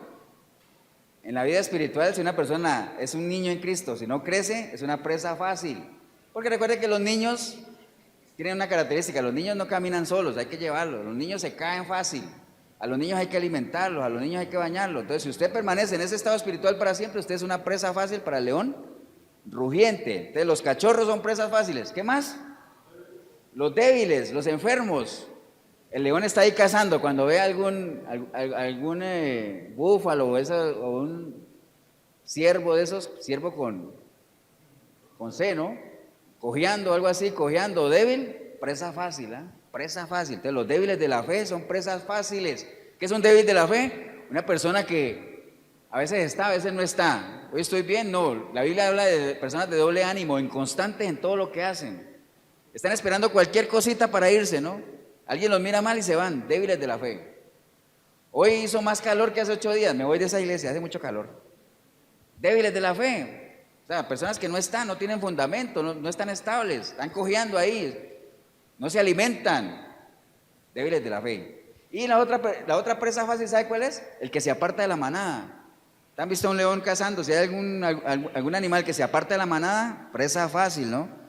En la vida espiritual, si una persona es un niño en Cristo, si no crece, es una presa fácil. Porque recuerde que los niños tienen una característica, los niños no caminan solos, hay que llevarlos, los niños se caen fácil, a los niños hay que alimentarlos, a los niños hay que bañarlos. Entonces, si usted permanece en ese estado espiritual para siempre, usted es una presa fácil para el león rugiente. Entonces, los cachorros son presas fáciles. ¿Qué más? Los débiles, los enfermos. El león está ahí cazando, cuando ve algún búfalo o un ciervo de esos, ciervo con seno, cojeando, algo así, cojeando, débil, presa fácil, ¿eh? Presa fácil. Entonces los débiles de la fe son presas fáciles. ¿Qué es un débil de la fe? Una persona que a veces está, a veces no está. Hoy estoy bien, no. La Biblia habla de personas de doble ánimo, inconstantes en todo lo que hacen. Están esperando cualquier cosita para irse, ¿no? Alguien los mira mal y se van, débiles de la fe. Hoy hizo más calor que hace 8 días, me voy de esa iglesia, hace mucho calor. Débiles de la fe. O sea, personas que no están, no tienen fundamento, no están estables, están cojeando ahí, no se alimentan, débiles de la fe. Y la otra presa fácil, ¿sabe cuál es? El que se aparta de la manada. ¿Han visto a un león cazando? Si hay algún animal que se aparta de la manada, presa fácil, ¿no?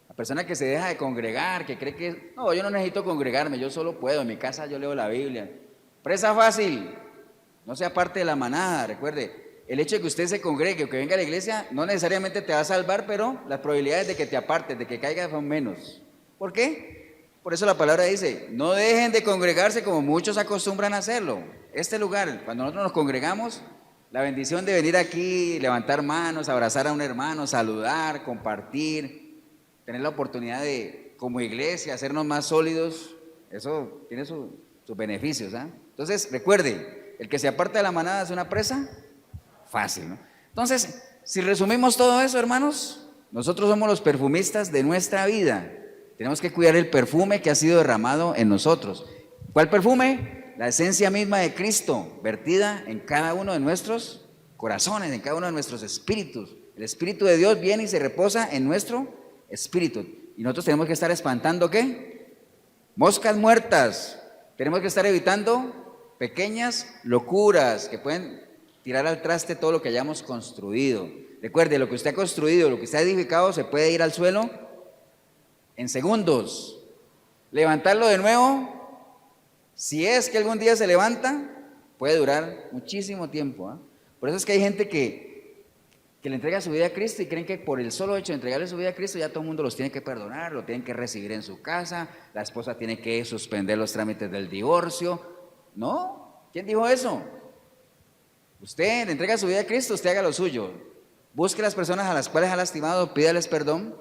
La persona que se deja de congregar, que cree que, no, yo no necesito congregarme, yo solo puedo, en mi casa yo leo la Biblia. Presa fácil, no sea parte de la manada. Recuerde, el hecho de que usted se congregue o que venga a la iglesia no necesariamente te va a salvar, pero las probabilidades de que te apartes, de que caigas son menos. ¿Por qué? Por eso la palabra dice, no dejen de congregarse como muchos acostumbran a hacerlo. Este lugar, cuando nosotros nos congregamos, la bendición de venir aquí, levantar manos, abrazar a un hermano, saludar, compartir, tener la oportunidad de, como iglesia, hacernos más sólidos, eso tiene sus beneficios, ¿ah? Entonces, recuerde, el que se aparta de la manada es una presa fácil, ¿no? Entonces, si resumimos todo eso, hermanos, nosotros somos los perfumistas de nuestra vida. Tenemos que cuidar el perfume que ha sido derramado en nosotros. ¿Cuál perfume? La esencia misma de Cristo, vertida en cada uno de nuestros corazones, en cada uno de nuestros espíritus. El Espíritu de Dios viene y se reposa en nuestro espíritu. Y nosotros tenemos que estar espantando, ¿qué? Moscas muertas. Tenemos que estar evitando pequeñas locuras que pueden tirar al traste todo lo que hayamos construido. Recuerde, lo que usted ha construido, lo que usted ha edificado, se puede ir al suelo en segundos. Levantarlo de nuevo, si es que algún día se levanta, puede durar muchísimo tiempo, ¿eh? Por eso es que hay gente que le entrega su vida a Cristo y creen que por el solo hecho de entregarle su vida a Cristo ya todo el mundo los tiene que perdonar, lo tienen que recibir en su casa, la esposa tiene que suspender los trámites del divorcio. ¿No? ¿Quién dijo eso? Usted le entrega su vida a Cristo, usted haga lo suyo. Busque las personas a las cuales ha lastimado, pídales perdón.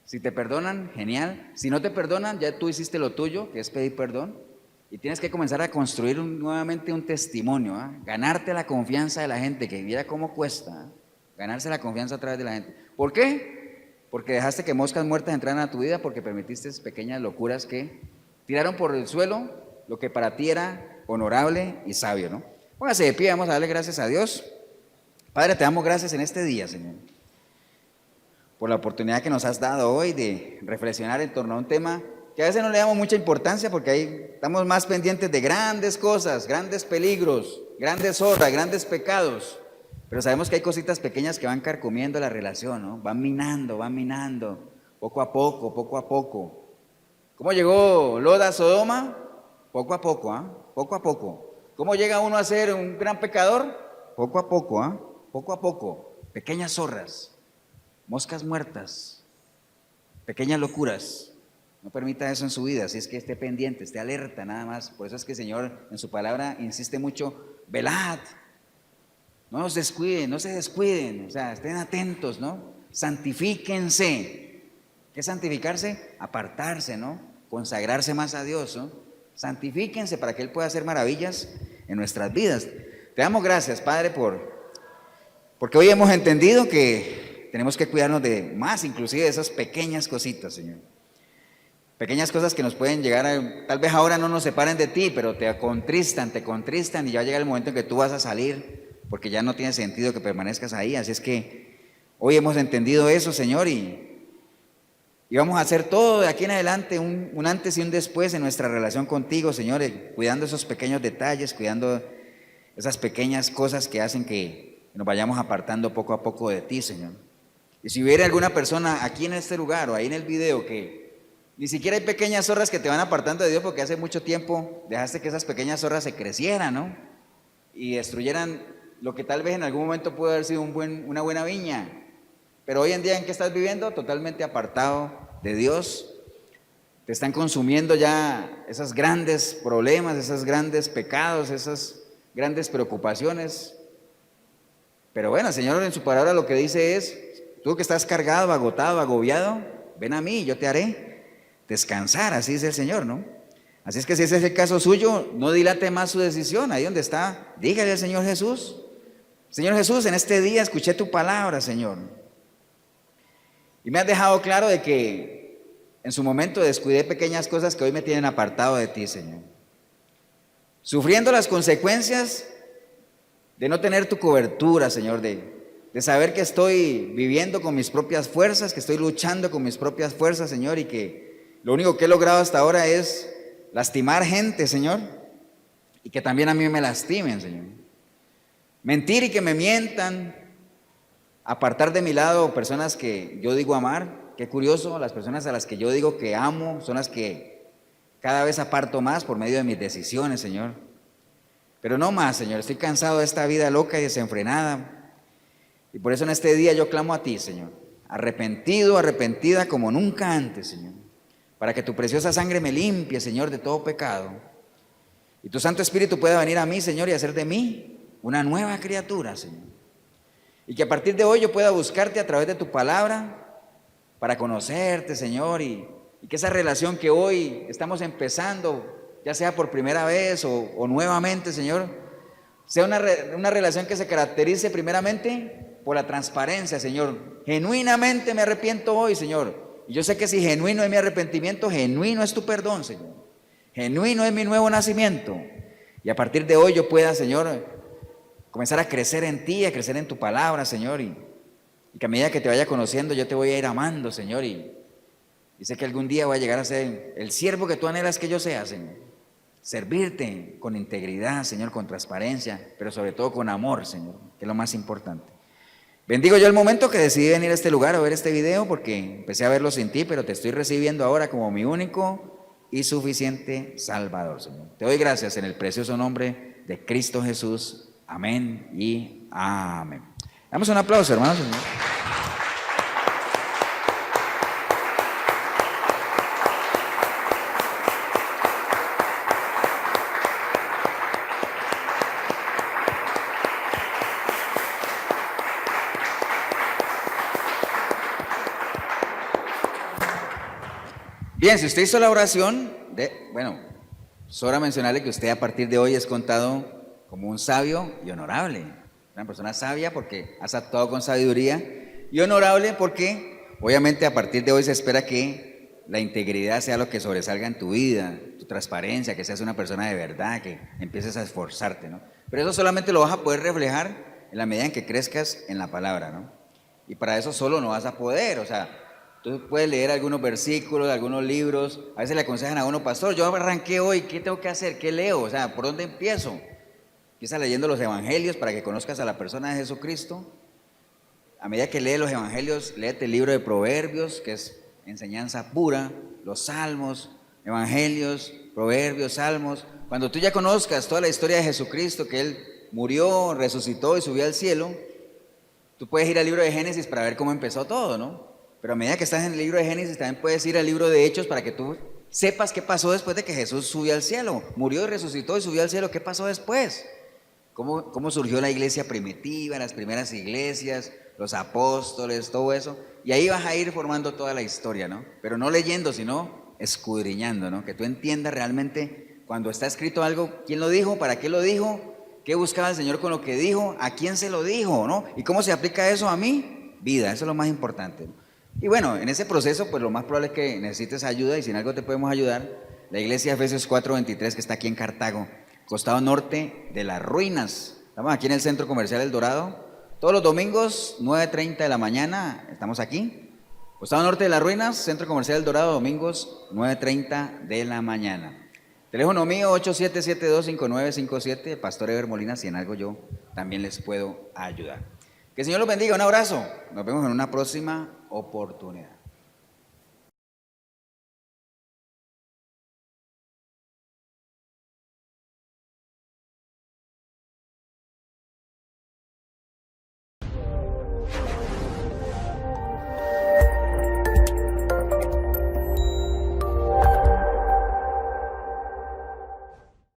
Si te perdonan, genial. Si no te perdonan, ya tú hiciste lo tuyo, que es pedir perdón. Y tienes que comenzar a construir nuevamente un testimonio, ¿eh? Ganarte la confianza de la gente, que mira cómo cuesta, ¿eh? Ganarse la confianza a través de la gente. ¿Por qué? Porque dejaste que moscas muertas entraran a tu vida, porque permitiste pequeñas locuras que tiraron por el suelo lo que para ti era honorable y sabio, ¿no? Póngase de pie, vamos a darle gracias a Dios. Padre, te damos gracias en este día, Señor, por la oportunidad que nos has dado hoy de reflexionar en torno a un tema que a veces no le damos mucha importancia porque ahí estamos más pendientes de grandes cosas, grandes peligros, grandes obras, grandes pecados, pero sabemos que hay cositas pequeñas que van carcomiendo la relación, ¿no? Van minando, poco a poco, poco a poco. ¿Cómo llegó Lot a Sodoma? Poco a poco, ¿ah? Poco a poco. ¿Cómo llega uno a ser un gran pecador? Poco a poco, ¿ah? Poco a poco. Pequeñas zorras, moscas muertas, pequeñas locuras. No permita eso en su vida, así es que esté pendiente, esté alerta nada más. Por eso es que el Señor en su palabra insiste mucho, velad, no os descuiden, no se descuiden, o sea, estén atentos, ¿no? Santifíquense. ¿Qué es santificarse? Apartarse, ¿no? Consagrarse más a Dios, ¿no? Santifíquense para que Él pueda hacer maravillas en nuestras vidas. Te damos gracias, Padre, porque hoy hemos entendido que tenemos que cuidarnos de más, inclusive de esas pequeñas cositas, Señor. Pequeñas cosas que nos pueden llegar tal vez ahora no nos separen de ti, pero te contristan y ya llega el momento en que tú vas a salir, porque ya no tiene sentido que permanezcas ahí. Así es que hoy hemos entendido eso, Señor, y vamos a hacer todo de aquí en adelante, un antes y un después en nuestra relación contigo, Señor, cuidando esos pequeños detalles, cuidando esas pequeñas cosas que hacen que nos vayamos apartando poco a poco de ti, Señor. Y si hubiera alguna persona aquí en este lugar o ahí en el video que ni siquiera hay pequeñas zorras que te van apartando de Dios porque hace mucho tiempo dejaste que esas pequeñas zorras se crecieran, ¿no? Y destruyeran lo que tal vez en algún momento pudo haber sido una buena viña. Pero hoy en día, ¿en qué estás viviendo? Totalmente apartado de Dios. Te están consumiendo ya esos grandes problemas, esos grandes pecados, esas grandes preocupaciones. Pero bueno, el Señor en su palabra lo que dice es, tú que estás cargado, agotado, agobiado, ven a mí y yo te haré descansar, así dice el Señor, ¿no? Así es que si ese es el caso suyo, no dilate más su decisión, ahí donde está, dígale al Señor Jesús, Señor Jesús, en este día escuché tu palabra, Señor, y me has dejado claro de que en su momento descuidé pequeñas cosas que hoy me tienen apartado de ti, Señor, sufriendo las consecuencias de no tener tu cobertura, Señor, de saber que estoy viviendo con mis propias fuerzas, que estoy luchando con mis propias fuerzas, Señor, y que lo único que he logrado hasta ahora es lastimar gente, Señor, y que también a mí me lastimen, Señor. Mentir y que me mientan, apartar de mi lado personas que yo digo amar. Qué curioso, las personas a las que yo digo que amo son las que cada vez aparto más por medio de mis decisiones, Señor. Pero no más, Señor, estoy cansado de esta vida loca y desenfrenada. Y por eso en este día yo clamo a ti, Señor, arrepentido, arrepentida como nunca antes, Señor, para que tu preciosa sangre me limpie, Señor, de todo pecado. Y tu Santo Espíritu pueda venir a mí, Señor, y hacer de mí una nueva criatura, Señor. Y que a partir de hoy yo pueda buscarte a través de tu palabra para conocerte, Señor, y que esa relación que hoy estamos empezando, ya sea por primera vez o nuevamente, Señor, sea una relación que se caracterice primeramente por la transparencia, Señor. Genuinamente me arrepiento hoy, Señor. Y yo sé que si genuino es mi arrepentimiento, genuino es tu perdón, Señor. Genuino es mi nuevo nacimiento. Y a partir de hoy yo pueda, Señor, comenzar a crecer en ti, a crecer en tu palabra, Señor. Y que a medida que te vaya conociendo, yo te voy a ir amando, Señor. Y sé que algún día voy a llegar a ser el siervo que tú anhelas que yo sea, Señor. Servirte con integridad, Señor, con transparencia, pero sobre todo con amor, Señor, que es lo más importante. Bendigo yo el momento que decidí venir a este lugar a ver este video, porque empecé a verlo sin ti, pero te estoy recibiendo ahora como mi único y suficiente Salvador, Señor. Te doy gracias en el precioso nombre de Cristo Jesús. Amén y amén. Damos un aplauso, hermanos. Bien, si usted hizo la oración, sobra mencionarle que usted a partir de hoy es contado como un sabio y honorable. Una persona sabia porque has actuado con sabiduría y honorable porque obviamente a partir de hoy se espera que la integridad sea lo que sobresalga en tu vida, tu transparencia, que seas una persona de verdad, que empieces a esforzarte, ¿no? Pero eso solamente lo vas a poder reflejar en la medida en que crezcas en la palabra, ¿no? Y para eso solo no vas a poder, o sea, tú puedes leer algunos versículos, algunos libros, a veces le aconsejan a uno, pastor, yo arranqué hoy, ¿qué tengo que hacer? ¿Qué leo? O sea, ¿por dónde empiezo? Empieza leyendo los evangelios para que conozcas a la persona de Jesucristo. A medida que lees los evangelios, léete el libro de Proverbios, que es enseñanza pura, los salmos, evangelios, proverbios, salmos. Cuando tú ya conozcas toda la historia de Jesucristo, que Él murió, resucitó y subió al cielo, tú puedes ir al libro de Génesis para ver cómo empezó todo, ¿no? Pero a medida que estás en el libro de Génesis, también puedes ir al libro de Hechos para que tú sepas qué pasó después de que Jesús subió al cielo. Murió y resucitó y subió al cielo. ¿Qué pasó después? ¿Cómo surgió la iglesia primitiva, las primeras iglesias, los apóstoles, todo eso? Y ahí vas a ir formando toda la historia, ¿no? Pero no leyendo, sino escudriñando, ¿no? Que tú entiendas realmente cuando está escrito algo, quién lo dijo, para qué lo dijo, qué buscaba el Señor con lo que dijo, a quién se lo dijo, ¿no? Y cómo se aplica eso a mí, vida, eso es lo más importante, ¿no? Y bueno, en ese proceso, pues lo más probable es que necesites ayuda y si en algo te podemos ayudar, la iglesia Efesios 4:23 que está aquí en Cartago, costado norte de Las Ruinas. Estamos aquí en el Centro Comercial El Dorado. Todos los domingos, 9:30 de la mañana, estamos aquí. Costado norte de Las Ruinas, Centro Comercial El Dorado, domingos, 9:30 de la mañana. Teléfono mío, 8772-5957, Pastor Eber Molina, si en algo yo también les puedo ayudar. Que el Señor los bendiga, un abrazo. Nos vemos en una próxima oportunidad.